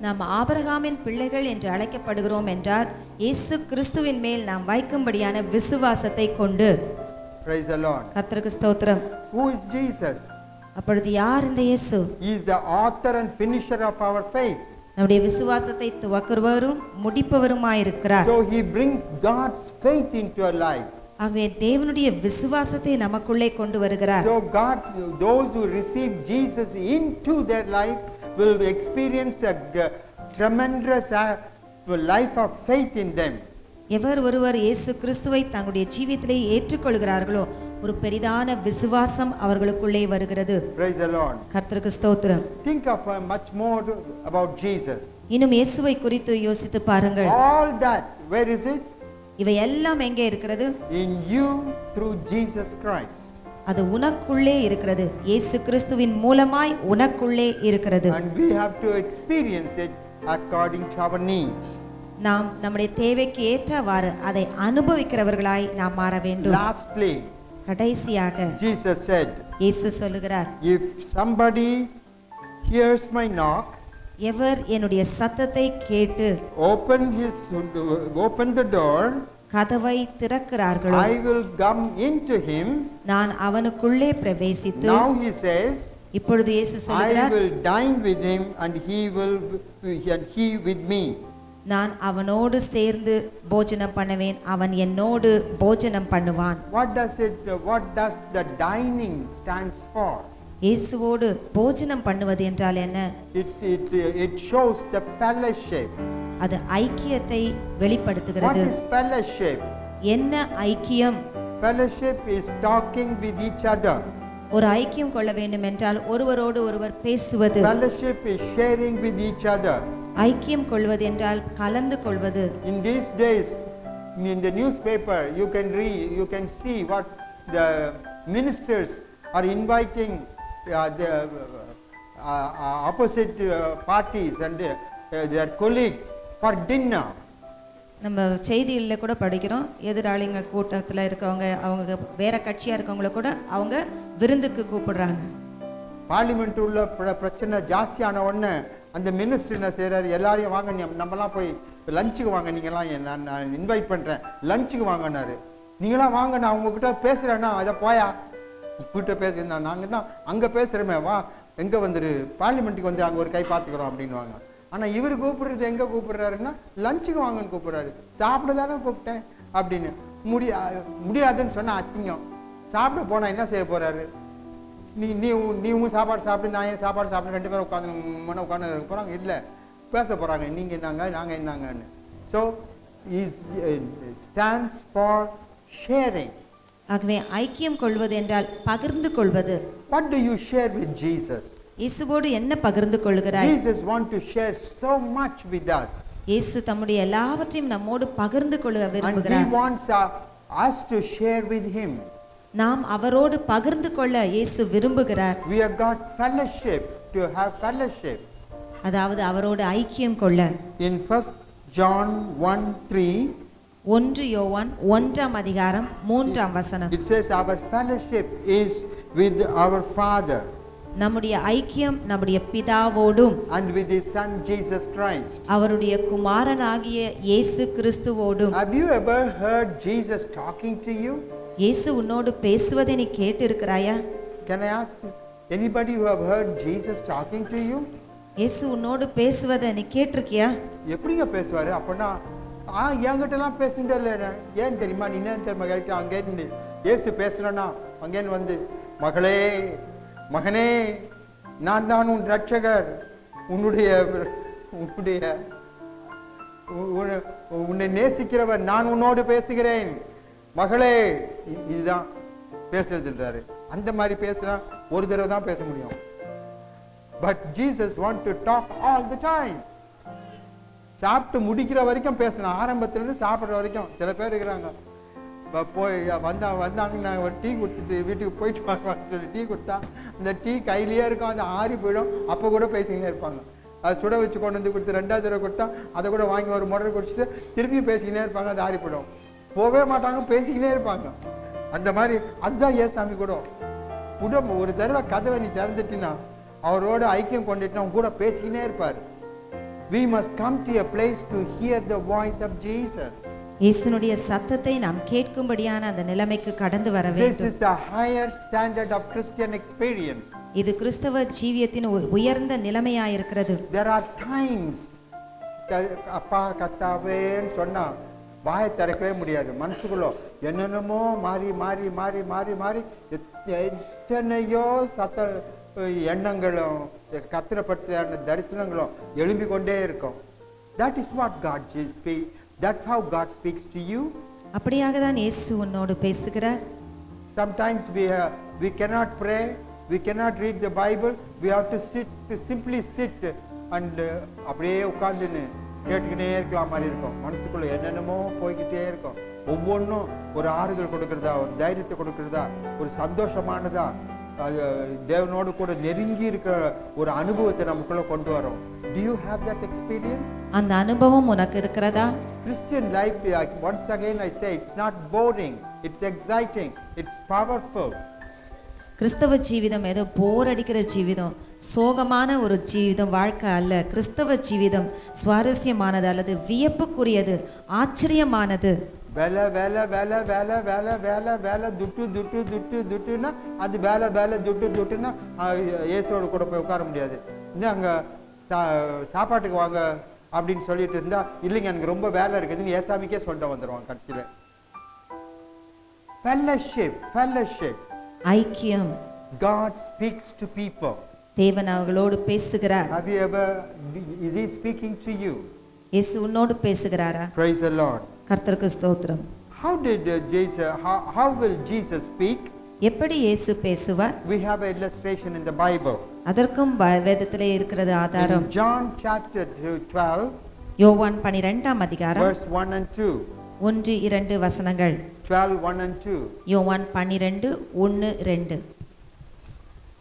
S6: நாம் ஆபிரகாமின் பிள்ளைகள் என்று அழைக்கப்படுகிறோம் என்றால் இயேசு கிறிஸ்துவின் மேல் நாம் வைக்கும்படியான விசுவாசத்தை கொண்டு.
S7: Praise the Lord.
S6: கர்த்தருக்கு ஸ்தோத்திரம்.
S7: Who is Jesus?
S6: அப்பொழுது யார் இந்த இயேசு?
S7: He is the author and finisher of our faith.
S6: நம்முடைய விசுவாசத்தை துவக்குறவரும் முடிப்பவருமாயிருக்கிறார்.
S7: So he brings God's faith into our life.
S6: ஆகவே தேவனுடைய விசுவாசத்தை நமக்குள்ளே கொண்டு வருகிறார்.
S7: So God, those who receive Jesus into their life will experience a tremendous life of faith in them.
S6: எவர் ஒருவர் இயேசு கிறிஸ்துவை தங்களுடைய ஜீவியத்திலே ஏற்றுக்கொள்கிறார்களோ ஒரு பெரிதான விசுவாசம் அவர்களுக்குள்ளே வருகிறது.
S7: Praise the Lord.
S6: கர்த்தருக்கு ஸ்தோத்திரம்.
S7: Think of much more about Jesus.
S6: இன்னும் இயேசுவை குறித்து யோசித்து பாருங்கள்.
S7: All that, where is it?
S6: இவை எல்லாம் எங்கே இருக்கிறது?
S7: In you through Jesus Christ.
S6: அது உனக்குள்ளே இருக்கிறது. இயேசு கிறிஸ்துவின் மூலமாய் உனக்குள்ளே இருக்கிறது.
S7: And we have to experience it according to our needs.
S6: நாம் நம்முடைய தேவைக்கு ஏற்றவாறு அதை அனுபவிக்கிறவர்களாய் நாம் மாற வேண்டும்.
S7: Lastly,
S6: கடைசியாக
S7: Jesus said,
S6: இயேசு சொல்லுகிறார்,
S7: if somebody hears my knock,
S6: எவர் என்னுடைய சத்தத்தை கேட்டு
S7: open the door,
S6: கதவை திறக்கிறார்களோ
S7: I will come into him.
S6: நான் அவனுக்குள்ளே பிரவேசித்து.
S7: Now he says,
S6: இப்பொழுது இயேசு
S7: I
S6: சொல்லுகிறார்,
S7: will dine with him and he with me.
S6: நான் அவனோடு சேர்ந்து போஜனம் பண்ணுவேன், அவன் என்னோடு போஜனம் பண்ணுவான்.
S7: What does the dining stands for?
S6: இயேசுவோடு போஜனம் பண்ணுவது என்றால் என்ன?
S7: It shows the fellowship.
S6: அது ஐக்கியத்தை வெளிப்படுத்துகிறது.
S7: What is fellowship?
S6: என்ன ஐக்கியம்?
S7: Fellowship is talking with each other.
S6: ஒரு ஐக்கியம் கொள்ள வேண்டும் என்றால் ஒருவரோடு ஒருவர் பேசுவது.
S7: Fellowship is sharing with each other.
S6: ஐக்கியம் கொள்வது என்றால் கலந்து கொள்வது.
S7: In these days, in the newspaper, you can read, you can see what the ministers are inviting the opposite parties and their colleagues for dinner.
S6: நம்ம செய்திகளில் கூட படிக்கிறோம், எதிராளிங்க கூட்டத்தில் இருக்கவங்க, அவங்க வேற கட்சியாக இருக்கவங்கள கூட அவங்க விருந்துக்கு கூப்பிடுறாங்க.
S7: பார்லிமெண்ட் உள்ள பிரச்சனை ஜாஸ்தியான உடனே அந்த மினிஸ்டர் என்ன செய்கிறாரு, எல்லாரையும் வாங்க, நம்மலாம் போய் லஞ்சுக்கு வாங்க, நீங்களாம் நான் இன்வைட் பண்ணுறேன், லஞ்சுக்கு வாங்கினாரு. நீங்களாம் வாங்க, நான் உங்ககிட்ட பேசுகிறேன்னா அதை போயா இப்பகிட்ட பேசுகிறேன், நாங்கள் தான் அங்கே பேசுகிறோமே, வா எங்கே வந்துரு, பார்லிமெண்ட்டுக்கு வந்து அங்கே ஒரு கை பார்த்துக்கிறோம் அப்படின்வாங்க. ஆனால் இவர் கூப்பிடுறது எங்கே கூப்பிடுறாருன்னா லஞ்சுக்கு வாங்கன்னு கூப்பிடுறாரு. சாப்பிட தானே கூப்பிட்டேன் அப்படின்னு முடியாதுன்னு சொன்னால் அசிங்கம். சாப்பிட போனால் என்ன செய்ய போகிறாரு, நீ உங்க சாப்பாடு சாப்பிட்டு நான் ஏன் சாப்பாடு சாப்பிட்டு 2 பேரும் உட்காந்து இருக்க போகிறாங்க, இல்லை பேச போகிறாங்க, நீங்கள் என்னங்க நாங்கள் என்னங்கன்னு. So is stands for sharing.
S6: ஆகவே ஐக்கியம் கொள்வது என்றால் பகிர்ந்து கொள்வது.
S7: What do you share with Jesus?
S6: இயேசுவோடு என்ன பகிர்ந்து கொள்கிறாய்?
S7: Jesus want to share so much with us.
S6: இயேசு தம்முடைய எல்லாவற்றையும் நம்மோடு பகிர்ந்து கொள்ள விரும்புகிறார்.
S7: And he wants us to share with him.
S6: நாம் அவரோடு பகிர்ந்து கொள்ள இயேசு விரும்புகிறார்.
S7: We have got fellowship, to have fellowship.
S6: அதாவது அவரோடு ஐக்கியம் கொள்ள.
S7: In 1 John 1:3,
S6: 1 யோவான் 1ஆம் அதிகாரம் 3ஆம் வசனம்.
S7: it says our fellowship is with our Father.
S6: நம்முடைய ஐக்கியம் நம்முடைய பிதாவோடும்
S7: and with his son Jesus Christ.
S6: அவருடைய குமாரனாகிய இயேசு கிறிஸ்துவோடும்.
S7: Have you ever heard Jesus talking to you?
S6: இயேசு உன்னோடு பேசுவதை நீ கேட்டிருக்கிறாயா?
S7: Can I ask anybody who have heard Jesus talking to you?
S6: இயேசு உன்னோடு பேசுவதை நீ கேட்டிருக்கியா?
S7: எப்படிங்க பேசுவாரு? அப்படின்னா என்கிட்டலாம் பேசுனதே இல்லை. ஏன் தெரியுமா? நீ என்ன தெரியுமா கேட்டு அங்கேருந்து இயேசு பேசுறேன்னா அங்கேன்னு வந்து மகளே மகனே நான் தான் உன் ரட்சகர், உன்னை நேசிக்கிறவர், நான் உன்னோடு பேசுகிறேன் மகளே, இதுதான் பேசுறதுன்றாரு. அந்த மாதிரி பேசுனா ஒரு தடவை தான் பேச முடியும். But Jesus want to talk all the time. சாப்பிட்டு முடிக்கிற வரைக்கும் பேசணும், ஆரம்பத்திலிருந்து சாப்பிட்ற வரைக்கும். சில பேர் இருக்கிறாங்க போய் வந்தாங்க, நாங்கள் ஒரு டீ கொடுத்துட்டு வீட்டுக்கு போயிட்டு வாங்கன்னு சொல்லி டீ கொடுத்தா அந்த டீ கையிலேயே இருக்கும், அது ஆறி போயிடும். அப்போ கூட பேசிக்கினே இருப்பாங்க. அதை சுட வச்சு கொண்டு வந்து கொடுத்து 2வது தடவை கொடுத்தா அதை கூட வாங்கி ஒரு முறை குடிச்சிட்டு திருப்பியும் பேசிக்கினே இருப்பாங்க, அது ஆறி போயிடும். போகவே மாட்டாங்க, பேசிக்கினே இருப்பாங்க. அந்த மாதிரி அதுதான் ஏசாமி கூட. உடம்பு ஒரு தடவை கதவை நீ திறந்துட்டினா அவரோட ஐக்கியம் கொண்டுட்டு அவங்க கூட பேசிக்கினே இருப்பார். We must come to a place to hear the voice of Jesus.
S6: இயேசுனுடைய சத்தத்தை நாம் கேட்கும்படியான அந்த நிலைமைக்கு கடந்து வர
S7: This
S6: வேண்டும்.
S7: is a higher standard of Christian experience.
S6: இது கிறிஸ்தவ ஜீவியத்தின் ஒரு உயர்ந்த நிலைமையாயிருக்கிறது.
S7: There are times அப்பா கத்தாவேன்னு சொன்னா வாயை திறக்கவே முடியாது. மனசுக்குள்ள என்னென்னமோ மாறி மாறி மாறி மாறி மாறி எத்தனையோ எண்ணங்களும் கத்திரப்பட்ட தரிசனங்களும் எழும்பி கொண்டே இருக்கும். That is what God speaks. That's how God speaks to you.
S6: அப்படியாக தான் இயேசு உன்னோடு பேசுகிறார்.
S7: Sometimes we cannot pray, we cannot read the Bible. We have to simply sit and அப்படியே உட்கார்ந்துன்னு கேட்டுக்கிட்டே இருக்கலாம் மாதிரி இருக்கும். மனசுக்குள்ள என்னென்னமோ போய்கிட்டே இருக்கும். ஒவ்வொன்றும் ஒரு ஆறுதல் கொடுக்கறதா, ஒரு தைரியத்தை கொடுக்கறதா, ஒரு சந்தோஷமானதா, தேவனோடு கூட நெருங்கி இருக்கிற ஒரு அனுபவத்தை நமக்குள்ள கொண்டு வரும். Do you have that experience?
S6: அந்த அனுபவம் உனக்கு இருக்கிறதா?
S7: Christian life, once again I say, it's not boring, it's exciting, it's powerful.
S6: கிறிஸ்தவ ஜீவிதம் ஏதோ போர் அடிக்கிற ஜீவிதம், சோகமான ஒரு ஜீவிதம் வாழ்க்கை அல்ல. கிறிஸ்தவ ஜீவிதம் சுவாரஸ்யமானது அல்லது வியப்புக்குரியது, ஆச்சரியமானது.
S7: வேலை வேலை வேலை வேலை வேலை வேலை வேலை துட்டு துட்டு துட்டு துட்டுன்னா அது வேலை வேலை துட்டு துட்டுன்னா இயேசுவோட கூட போய் உட்கார முடியாது. இன்னும் அங்கே சாப்பாட்டுக்கு வாங்க அப்படின்னு சொல்லிட்டு இருந்தா, இல்லைங்க எனக்கு ரொம்ப வேலை இருக்குதுன்னு ஏசாமிக்கே சொல்லிட்டு வந்துடுவாங்க கட்சியில். ஃபெல்லோஷிப், ஃபெல்லோஷிப்,
S6: ஐக்கியம்.
S7: God speaks to people.
S6: தேவன் அவர்களோடு பேசுகிறார்.
S7: Have you ever, is he speaking to you?
S6: இயேசு உன்னோடு பேசுகிறாரா?
S7: Praise the Lord.
S6: கர்த்தருக்கு ஸ்தோத்திரம்.
S7: How did Jesus, how will Jesus speak?
S6: எப்படி இயேசு பேசுவார்?
S7: We have an illustration in the Bible.
S6: அதற்கும் வேதத்திலே இருக்கிறது ஆதாரம்.
S7: In John chapter 12,
S6: யோவான் 12ஆம் அதிகாரம்
S7: verse 1 and 2.
S6: 1-2 வசனங்கள்.
S7: 12:1 and 2.
S6: யோவான் 12:1-2.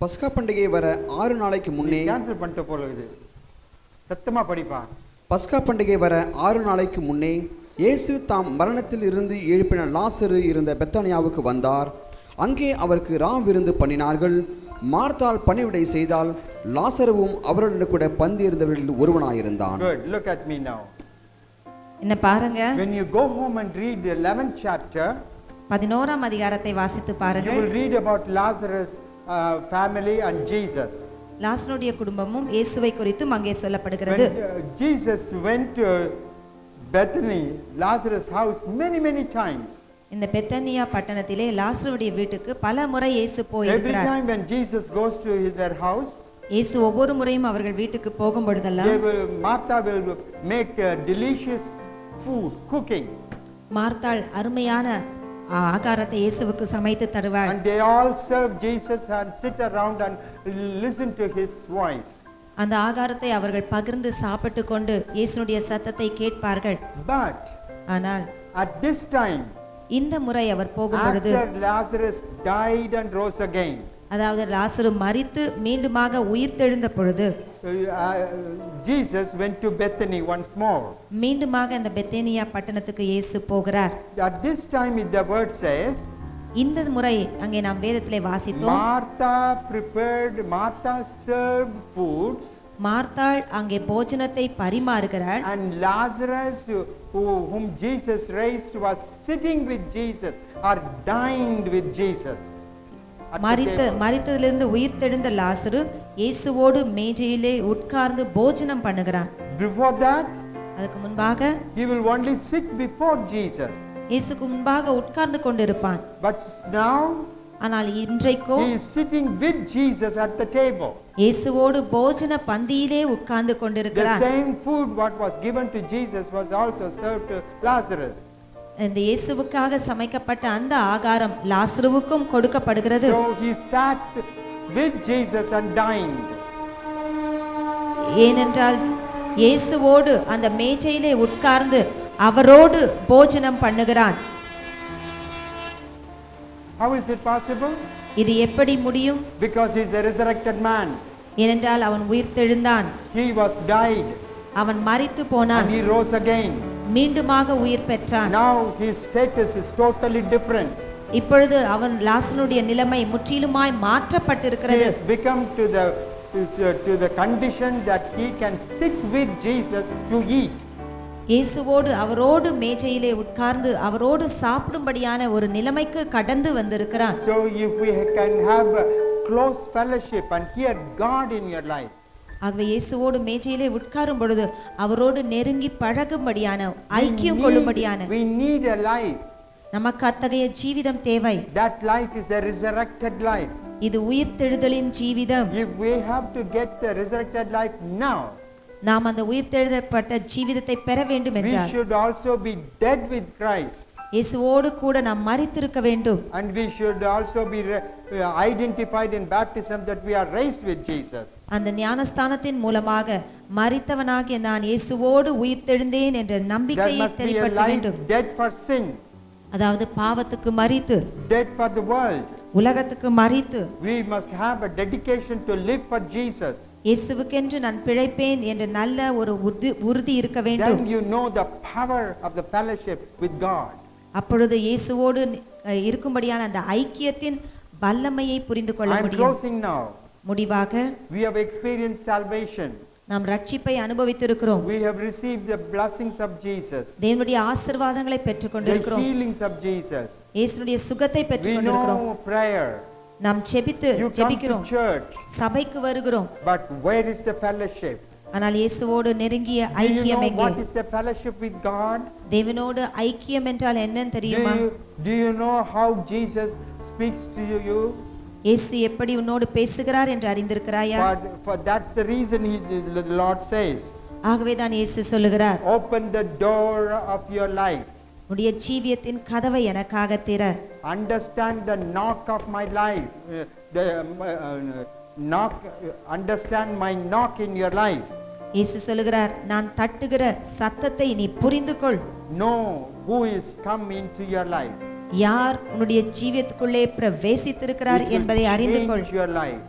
S8: பஸ்கா பண்டிகை வர 6 நாளைக்கு முன்னே,
S7: கேன்சல் பண்ணிட்டு போல இது, சத்தமா படிப்பா.
S8: பஸ்கா பண்டிகை வர 6 நாளைக்கு முன்னே இயேசு தாம் மரணத்தில் இருந்து எழுப்பின லாசரு இருந்த பெத்தானியாவுக்கு வந்தார். அங்கே அவருக்கு விருந்து பண்ணினார்கள். மார்த்தாள் பணிவிடை செய்தால், லாசருவும் அவருடன் கூட பந்தி இருந்தவர்களில் ஒருவனாயிருந்தான்.
S7: Good. Look at me now.
S6: என்ன பாருங்க.
S7: When you go home and read the 11th chapter,
S6: 11ஆம் அதிகாரத்தை வாசித்து
S7: you
S6: பாருங்கள்.
S7: will read about Lazarus family and Jesus.
S6: லாசருடைய குடும்பமும் இயேசுவை குறித்தும் அங்கே சொல்லப்படுகிறது.
S7: When Jesus went to Bethany, Lazarus' house many times.
S6: இந்த பெத்தனியா பட்டணத்திலே லாசருடைய வீட்டுக்கு பல முறை இயேசு
S7: Every
S6: போயிருக்கிறார்.
S7: time when Jesus goes to their house,
S6: இயேசு ஒவ்வொரு முறையும் அவர்கள் வீட்டுக்கு போகும் பொழுதெல்லாம்
S7: Martha will make delicious food, cooking.
S6: மார்த்தாள் அருமையான ஆகாரத்தை இயேசுவுக்கு சமைத்து தருவாள்.
S7: And they all serve Jesus and sit around and listen to his voice.
S6: அந்த ஆகாரத்தை அவர்கள் பகிர்ந்து சாப்பிட்டு கொண்டு இயேசுனுடைய சத்தத்தை கேட்பார்கள்.
S7: But
S6: ஆனால்
S7: at this time,
S6: இந்த முறை அவர் போகும் பொழுது,
S7: after Lazarus died and rose again,
S6: அதாவது லாசரு மரித்து மீண்டுமாக உயிர்த்தெழுந்த பொழுது
S7: Jesus went to Bethany once more.
S6: மீண்டுமாக இந்த பெத்தேனியா பட்டணத்துக்கு இயேசு போகிறார்.
S7: At this time the word says,
S6: இந்த முறை அங்கே நாம் வேதத்திலே வாசித்தோம்,
S7: Martha served food,
S6: மார்த்தாள் அங்கே போஜனத்தை பரிமாறுகிறாள்.
S7: and Lazarus whom Jesus raised was sitting with Jesus or dined with Jesus.
S6: மரித்ததிலிருந்து உயிர்த்தெழுந்த லாசரு இயேசுவோடு மேஜையிலே உட்கார்ந்து போஜனம் பண்ணுகிறான்.
S7: Before that,
S6: அதுக்கு முன்பாக
S7: he will only sit before Jesus.
S6: இயேசுக்கு முன்பாக உட்கார்ந்து கொண்டிருப்பான்.
S7: But now
S6: ஆனால் இன்றைக்கோ
S7: he is sitting with Jesus at the table.
S6: இயேசுவோடு போஜன பந்தியிலே உட்கார்ந்து
S7: The
S6: கொண்டிருக்கிறார்.
S7: same food what was given to Jesus was also served to Lazarus.
S6: இந்த இயேசுவுக்காக சமைக்கப்பட்ட அந்த ஆகாரம் லாசருவுக்கும் கொடுக்கப்படுகிறது.
S7: So he sat with Jesus and dined.
S6: ஏனென்றால் இயேசுவோடு அந்த மேஜையிலே உட்கார்ந்து அவரோடு போஜனம் பண்ணுகிறான்.
S7: How is it possible?
S6: இது எப்படி முடியும்?
S7: Because he is a resurrected man.
S6: ஏனென்றால் அவன் உயிர்த்தெழுந்தான்,
S7: He was died
S6: அவன் மரித்து போனான்,
S7: and he rose again.
S6: மீண்டுமாக உயிர் பெற்றான்.
S7: Now his status is totally different.
S6: இப்பொழுது அவன் லாசனுடைய நிலைமை முற்றிலுமாய்
S7: He
S6: மாற்றப்பட்டிருக்கிறது.
S7: has become to the condition that he can sit with Jesus to eat.
S6: இயேசுவோடு அவரோடு மேஜையிலே உட்கார்ந்து அவரோடு சாப்பிடும்படியான ஒரு நிலைமைக்கு கடந்து வந்திருக்கிறான்.
S7: So if we can have a close fellowship and hear God in your life,
S6: ஆகவே இயேசுவோடு மேஜையிலே உட்காரும் பொழுது அவரோடு நெருங்கி பழகும்படியான ஐக்கியம் கொள்ளும்படியான
S7: we need a life.
S6: நமக்கு அத்தகைய ஜீவிதம் தேவை.
S7: That life is the resurrected life.
S6: இது உயிர்த்தெழுதலின் Jeevitham.
S7: If we have to get the resurrected life now,
S6: நாம் அந்த உயிர்த்தெழுதப்பட்ட ஜீவிதத்தை பெற வேண்டும்
S7: we
S6: என்றால்
S7: should also be dead with Christ.
S6: இயேசுவோடு கூட நாம் மரித்திருக்க வேண்டும்.
S7: And we should also be identified in baptism that we are raised with Jesus.
S6: அந்த ஞானஸ்தானத்தின் மூலமாக மரித்தவனாகிய நான் இயேசுவோடு உயிர்த்தெழுந்தேன் என்ற
S7: There
S6: நம்பிக்கையை
S7: must be a
S6: தெளிப்படுத்த
S7: life
S6: வேண்டும்.
S7: dead for sin,
S6: அதாவது பாவத்துக்கு மரித்து,
S7: dead for the world.
S6: உலகத்துக்கு மரித்து,
S7: We must have a dedication to live for Jesus.
S6: இயேசுவுக்கென்று நான் பிழைப்பேன் என்ற நல்ல ஒரு உறுதி இருக்க வேண்டும்.
S7: Then you know the power of the fellowship with God.
S6: அப்பொழுது இயேசுவோடு இருக்கும்படியான அந்த ஐக்கியத்தின் வல்லமையை புரிந்து கொள்ள
S7: I am
S6: முடியும்.
S7: closing now.
S6: முடிவாக
S7: We have experienced salvation.
S6: நாம் ரட்சிப்பை அனுபவித்திருக்கிறோம்.
S7: We have received the blessings of Jesus,
S6: தேவனுடைய ஆசீர்வாதங்களை
S7: the
S6: பெற்றுக்கொண்டிருக்கிறோம்.
S7: healings of Jesus.
S6: இயேசுடைய சுகத்தை
S7: We
S6: பெற்றுக்கொண்டிருக்கிறோம்.
S7: know prayer.
S6: நாம் செபித்து
S7: You come to
S6: ஜெபிக்கிறோம்,
S7: church,
S6: சபைக்கு வருகிறோம்.
S7: but where is the fellowship?
S6: ஆனால் இயேசுவோடு நெருங்கிய
S7: Do you
S6: ஐக்கியம்
S7: know
S6: எங்கே?
S7: what is the fellowship with God?
S6: தேவனோடு ஐக்கியம் என்றால் என்னன்னு தெரியுமா?
S7: Do you know how Jesus speaks to you?
S6: இயேசு எப்படி உன்னோடு பேசுகிறார் என்று அறிந்திருக்கிறாயா?
S7: For that's the reason the Lord says,
S6: ஆகவே தான் இயேசு சொல்லுகிறார்,
S7: open the door of your life.
S6: உடைய ஜீவியத்தின் கதவை எனக்காக திற.
S7: Understand the knock of my life. Understand my knock in your life.
S6: இயேசு சொல்லுகிறார், நான் தட்டுகிற சத்தத்தை நீ புரிந்து கொள்.
S7: Know who is come into your life.
S6: யார் உன்னுடைய ஜீவியத்துக்குள்ளே பிரவேசித்திருக்கிறார்
S7: It will
S6: என்பதை அறிந்து கொள்.
S7: change your life.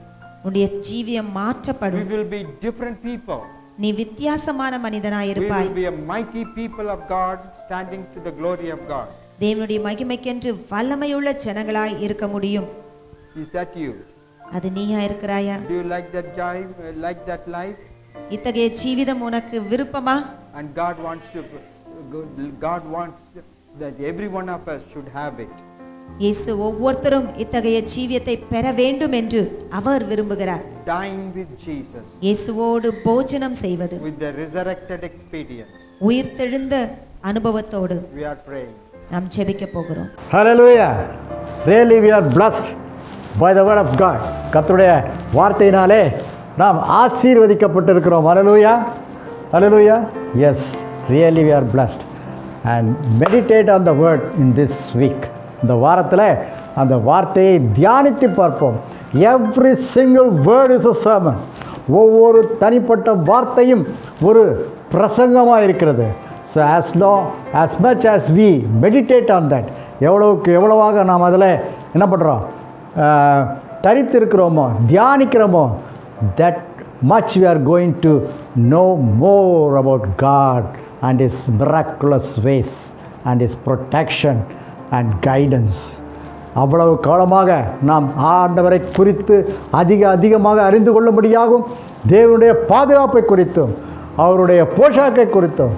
S6: உன்னுடைய ஜீவியம்
S7: We
S6: மாற்றப்படும்.
S7: will be different people.
S6: நீ வித்தியாசமான மனிதனாய்
S7: We
S6: இருப்பாய்.
S7: will be a mighty people of God standing to the glory of God.
S6: தேவனுடைய மகிமைக்கென்று வல்லமையுள்ள ஜனங்களாய் இருக்க முடியும்.
S7: Is that you?
S6: அது நீயா இருக்கிறாயா?
S7: Do you like that jive, like that life?
S6: இத்தகைய ஜீவிதம் உனக்கு விருப்பமா?
S7: And God wants that every one of us should have it.
S6: இயேசு ஒவ்வொருத்தரும் இத்தகைய ஜீவியத்தை பெற வேண்டும் என்று அவர் விரும்புகிறார்.
S7: Dying with Jesus,
S6: இயேசுவோடு போஜனம் செய்வது,
S7: with the resurrected experience.
S6: உயிர்த்தெழுந்த அனுபவத்தோடு
S7: We are praying.
S6: நாம் ஜெபிக்க போகிறோம்.
S2: Hallelujah. Really we are blessed by the word of God. கர்த்தருடைய வார்த்தையினாலே நாம் ஆசீர்வதிக்கப்பட்டிருக்கிறோம். Hallelujah. Hallelujah. Yes, really we are blessed. And meditate on the word in this week. இந்த வாரத்தில் அந்த வார்த்தையை தியானித்து பார்ப்போம். Every single word is a sermon. ஒவ்வொரு தனிப்பட்ட வார்த்தையும் ஒரு பிரசங்கமாக இருக்கிறது. So as much as we meditate on that, எவ்வளவாக நாம் அதில் என்ன பண்ணுறோம், தரித்திருக்கிறோமோ, தியானிக்கிறோமோ, that much we are going to know more about God and His miraculous ways and His protection and guidance. அவ்வளவு காலமாக நாம் ஆண்டவரை குறித்து அதிகமாக அறிந்து கொள்ளும்படியாகவும், தேவனுடைய பாதுகாப்பை குறித்தும், அவருடைய போஷாக்கை குறித்தும்,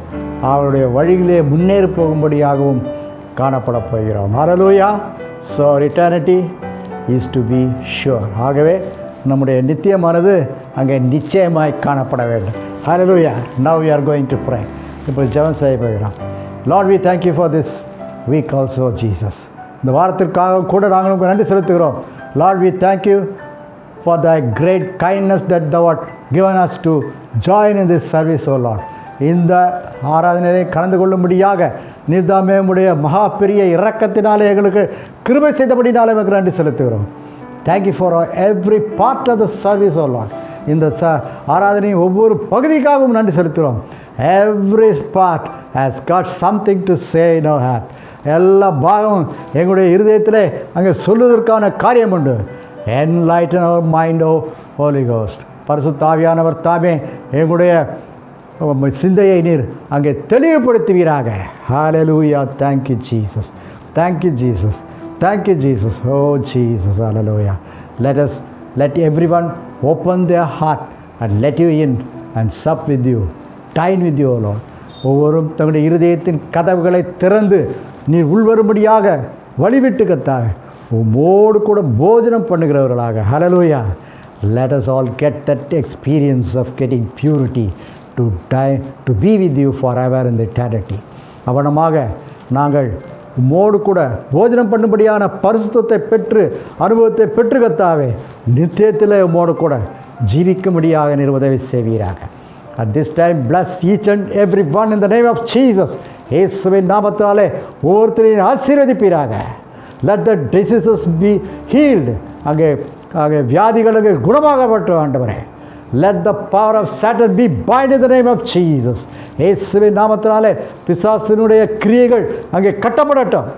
S2: அவருடைய வழியிலே முன்னேறி போகும்படியாகவும் காணப்பட போகிறோம். Hallelujah. So eternity is to be sure. ஆகவே நம்முடைய நித்தியமானது அங்கே நிச்சயமாய் காணப்பட வேண்டும். Hallelujah. Now we are going to pray. இப்போ ஜெபம் செய்ய போகிறோம். Lord, we thank you for this week also, Jesus. இந்த வாரத்திற்காக கூட நாங்கள் நன்றி செலுத்துகிறோம். Lord, we thank you for thy great kindness that thou art given us to join in this service, O Lord. இந்த ஆராதனையை கலந்து கொள்ளும்படியாக நீர்தாமே உம்முடைய மகா பெரிய இரக்கத்தினாலே எங்களுக்கு கிருபை செய்தபடினாலே எங்களுக்கு நன்றி செலுத்துகிறோம். Thank you for every part of the service, O Lord. இந்த ஆராதனை ஒவ்வொரு பகுதிக்காகவும் நன்றி செலுத்துகிறோம். Every part has got something to say in our heart. எல்லா பாகமும் எங்களுடைய இருதயத்தில் அங்கே சொல்லுவதற்கான காரியம் உண்டு. Enlighten our mind O Holy Ghost. பரிசுத்த ஆவியானவர் தாமே எங்களுடைய சிந்தையை நீர் அங்கே தெளிவுபடுத்துவீராக. Hallelujah. Thank you Jesus, thank you Jesus, thank you Jesus. O Jesus, hallelujah. let everyone open their heart and let you in and sup with you, dine with you, O Lord. ஒவ்வொருவரும் தங்களுடைய இருதயத்தின் கதவுகளை திறந்து நீர் உள்வரும்படியாக வழிவிட்டு கர்த்தாவே உம்மோடு கூட போஜனம் பண்ணுகிறவர்களாக. ஹல்லேலூயா. Let us all get that experience of getting purity to die, to be with you forever in the eternity. அவனமாக நாங்கள் உம்மோடு கூட போஜனம் பண்ணும்படியான பரிசுத்தத்தை பெற்று அனுபவத்தை பெற்று கர்த்தாவே நித்தியத்தில் உம்மோடு கூட ஜீவிக்கும்படியாக நீர் உதவி செய்வீராக. At this time, bless each and every one in the name of Jesus. இயேசுவின் நாமத்தாலே ஒவ்வொருத்தரையும் ஆசீர்வதிப்பீராக. Let the diseases be healed. அங்கே வியாதிகளுக்கு குணமாகப்பட்ட ஆண்டவரே. Let the power of Satan be bind in the name of Jesus. இயேசுவின் நாமத்தினாலே பிசாசினுடைய கிரியைகள் அங்கே கட்டப்படட்டும்.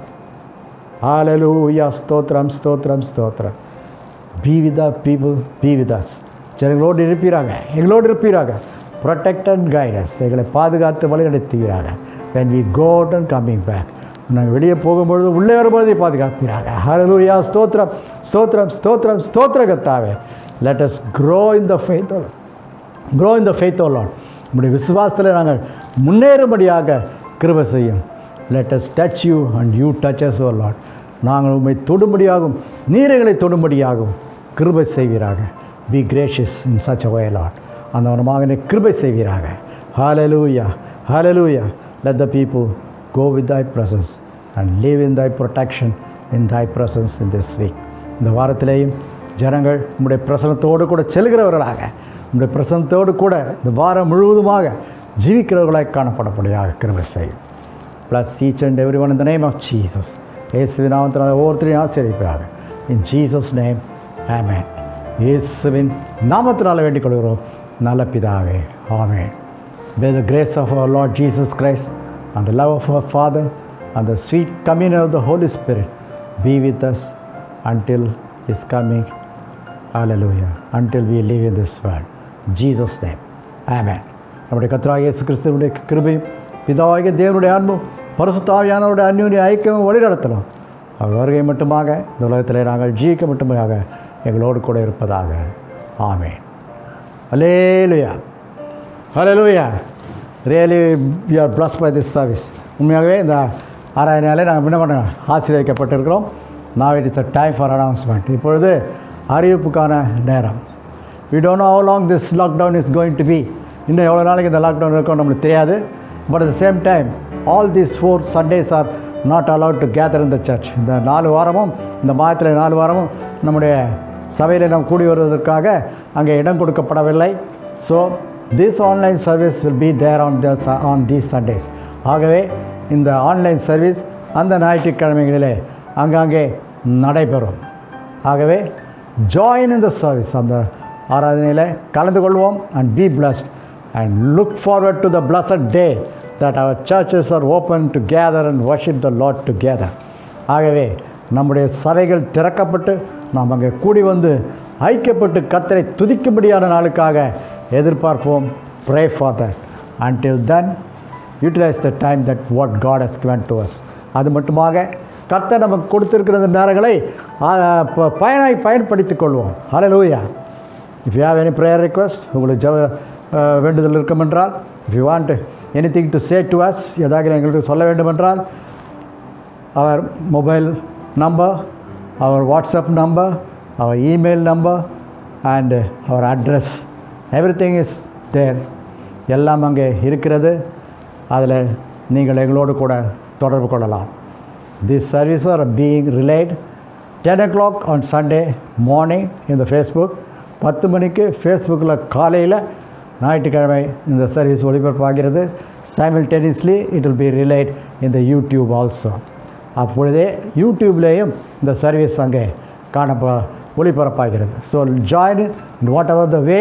S2: ஹல்லேலூயா. ஸ்தோத்திரம், ஸ்தோத்திரம், ஸ்தோத்திரம். Be with the people, be with us. ஜனங்களோடு இருப்பீராக, எங்களோடு இருப்பீராக. Protect and guide us. எங்களை பாதுகாத்து வழி நடத்துவீராக. When we go out and coming back, நாங்கள் வெளியே போகும்பொழுது உள்ளே வரும்போது பாதுகாப்பீராக. ஹல்லேலூயா. ஸ்தோத்திரம், ஸ்தோத்திரம், ஸ்தோத்திரம், ஸ்தோத்திர கர்த்தாவே. Let us grow in the faith, O Lord. Grow in the faith, O Lord. நம்முடைய விசுவாசத்தில் நாங்கள் முன்னேறும்படியாக கிருபை செய்யும். Let us touch you and you touch us, O Lord. நாங்கள் உம்மை தொடும்படியாகும், நீர் எங்களை தொடும்படியாகும் கிருபை செய்வீராக. Be gracious in such a way, Lord. அந்த மகனை கிருபை செய்வீராக. Hallelujah, hallelujah. Let the people go with thy presence and live in thy protection in thy presence in this week. இந்த வாரத்திலேயும் ஜனங்கள் உம்முடைய பிரசனத்தோடு கூட செல்கிறவர்களாக, உம்முடைய பிரசனத்தோடு கூட இந்த வாரம் முழுவதுமாக ஜீவிக்கிறவர்களாக காணப்படப்படியாக கிருபை செய்யும். Bless each and everyone in the name of Jesus. இயேசுவின் நாமத்தினால் ஒவ்வொருத்தரையும் ஆசீர்வதிப்பாராக. In Jesus' name, amen. இயேசுவின் நாமத்தினால் வேண்டிக் கொள்கிறோம் நல்ல பிதாவே. ஆமென். May the grace of our Lord Jesus Christ and the love of our Father and the sweet communion of the Holy Spirit be with us until His coming. Hallelujah. Until we live in this world. In Jesus' name. Amen. நம்முடைய கர்த்தராகிய இயேசு கிறிஸ்துவினுடைய கிருபையும் பிதாவாகிய தேவனுடைய அன்பும் பரிசுத்த ஆவியானவருடைய அந்யோன்ய ஐக்கியமும் வழிநடத்தலாம். அவர் வருகை மட்டுமாக இந்த உலகத்தில் நாங்கள் ஜீவிக்க மட்டுமாக எங்களோடு கூட இருப்பதாக. ஆமென். Hallelujah. Hallelujah. Really we are blessed by this service. உண்மையாகவே இந்த ஆராதனையாலே நாங்கள் என்ன பண்ண ஆசீர்வதிக்கப்பட்டிருக்கிறோம். Now it is a time for announcement. இப்பொழுது அறிவிப்புக்கான நேரம். We don't know how long this lockdown is going to be. இன்னும் எவ்வளோ நாளைக்கு இந்த லாக்டவுன் இருக்கும் நம்மளுக்கு தெரியாது. But at the same time, all these 4 Sundays are not allowed to gather in the church. இந்த 4 வாரமும் இந்த மாதத்தில் 4 வாரமும் நம்முடைய சபையில் நாம் கூடி வருவதற்காக அங்கே இடம் கொடுக்கப்படவில்லை. So this online service will be there on these Sundays. ஆகவே இந்த ஆன்லைன் சர்வீஸ் அந்த ஞாயிற்றுக்கிழமைகளிலே அங்கங்கே நடைபெறும். ஆகவே ஜாயின் இன் த சர்வீஸ், அந்த ஆராதனையில் கலந்து கொள்வோம். And be blessed and look forward to the blessed day that our churches are open to gather and worship the Lord together. ஆகவே நம்முடைய சபைகள் திறக்கப்பட்டு நாம் அங்கே கூடி வந்து ஐக்கியப்பட்டு கர்த்தரை துதிக்கும்படியான நாளுக்காக எதிர்பார்ப்போம். Pray for that. Until then, utilize the time that what God has given to us. அது மட்டுமாக கர்த்தர் நமக்கு கொடுத்திருக்கிற நேரங்களை பயன்படுத்திக் கொள்வோம். Hallelujah. If you have any prayer request, உங்களுக்கு வேண்டுதல் இருக்கும் என்றால், if you want anything to say to us, எதாவது எங்களுக்கு சொல்ல வேண்டும் என்றால், our mobile number, our WhatsApp number, our email number and our address, everything is there. எல்லாம் அங்கே இருக்கிறது. அதில் நீங்கள் எங்களோடு கூட தொடர்பு கொள்ளலாம். These services are being relayed 10 o'clock on Sunday morning in the Facebook. 10 மணிக்கு ஃபேஸ்புக்கில் காலையில் ஞாயிற்றுக்கிழமை இந்த service ஒளிபரப்பாகிறது. Simultaneously it will be relayed in the YouTube also. அப்பொழுதே யூடியூப்லேயும் இந்த சர்வீஸ் அங்கே ஒளிபரப்பாகிறது. So join in whatever the way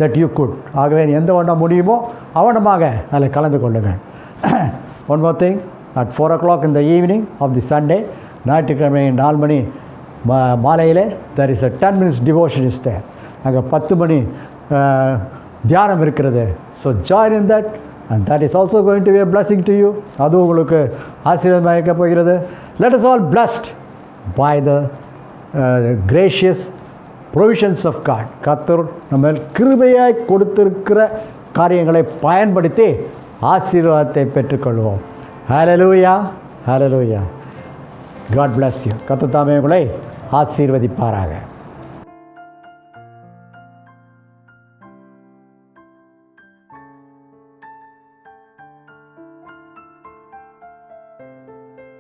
S2: that you could. ஆகவே எந்த வண்ணம் முடியுமோ அவனமாக அதில் கலந்து கொள்ளுங்கள். One more thing, at 4 o'clock in the evening of the Sunday. ஞாயிற்றுக்கிழமை 4 மணி மாலையில் there is a 10 minutes devotion is there. அங்கே 10 மணி தியானம் இருக்கிறது. So join in that and that is also going to be a blessing to you. அது உங்களுக்கு ஆசீர்வாதமாக இருக்க போகிறது. Let us all blessed by the gracious provisions of God. கர்த்தர் நம்ம கிருபையாய் கொடுத்திருக்கிற காரியங்களை பயன்படுத்தி ஆசீர்வாதத்தை பெற்றுக்கொள்வோம். Hallelujah, hallelujah. God bless you. கர்த்தர் தாமே உங்களை ஆசீர்வதிப்பாராக.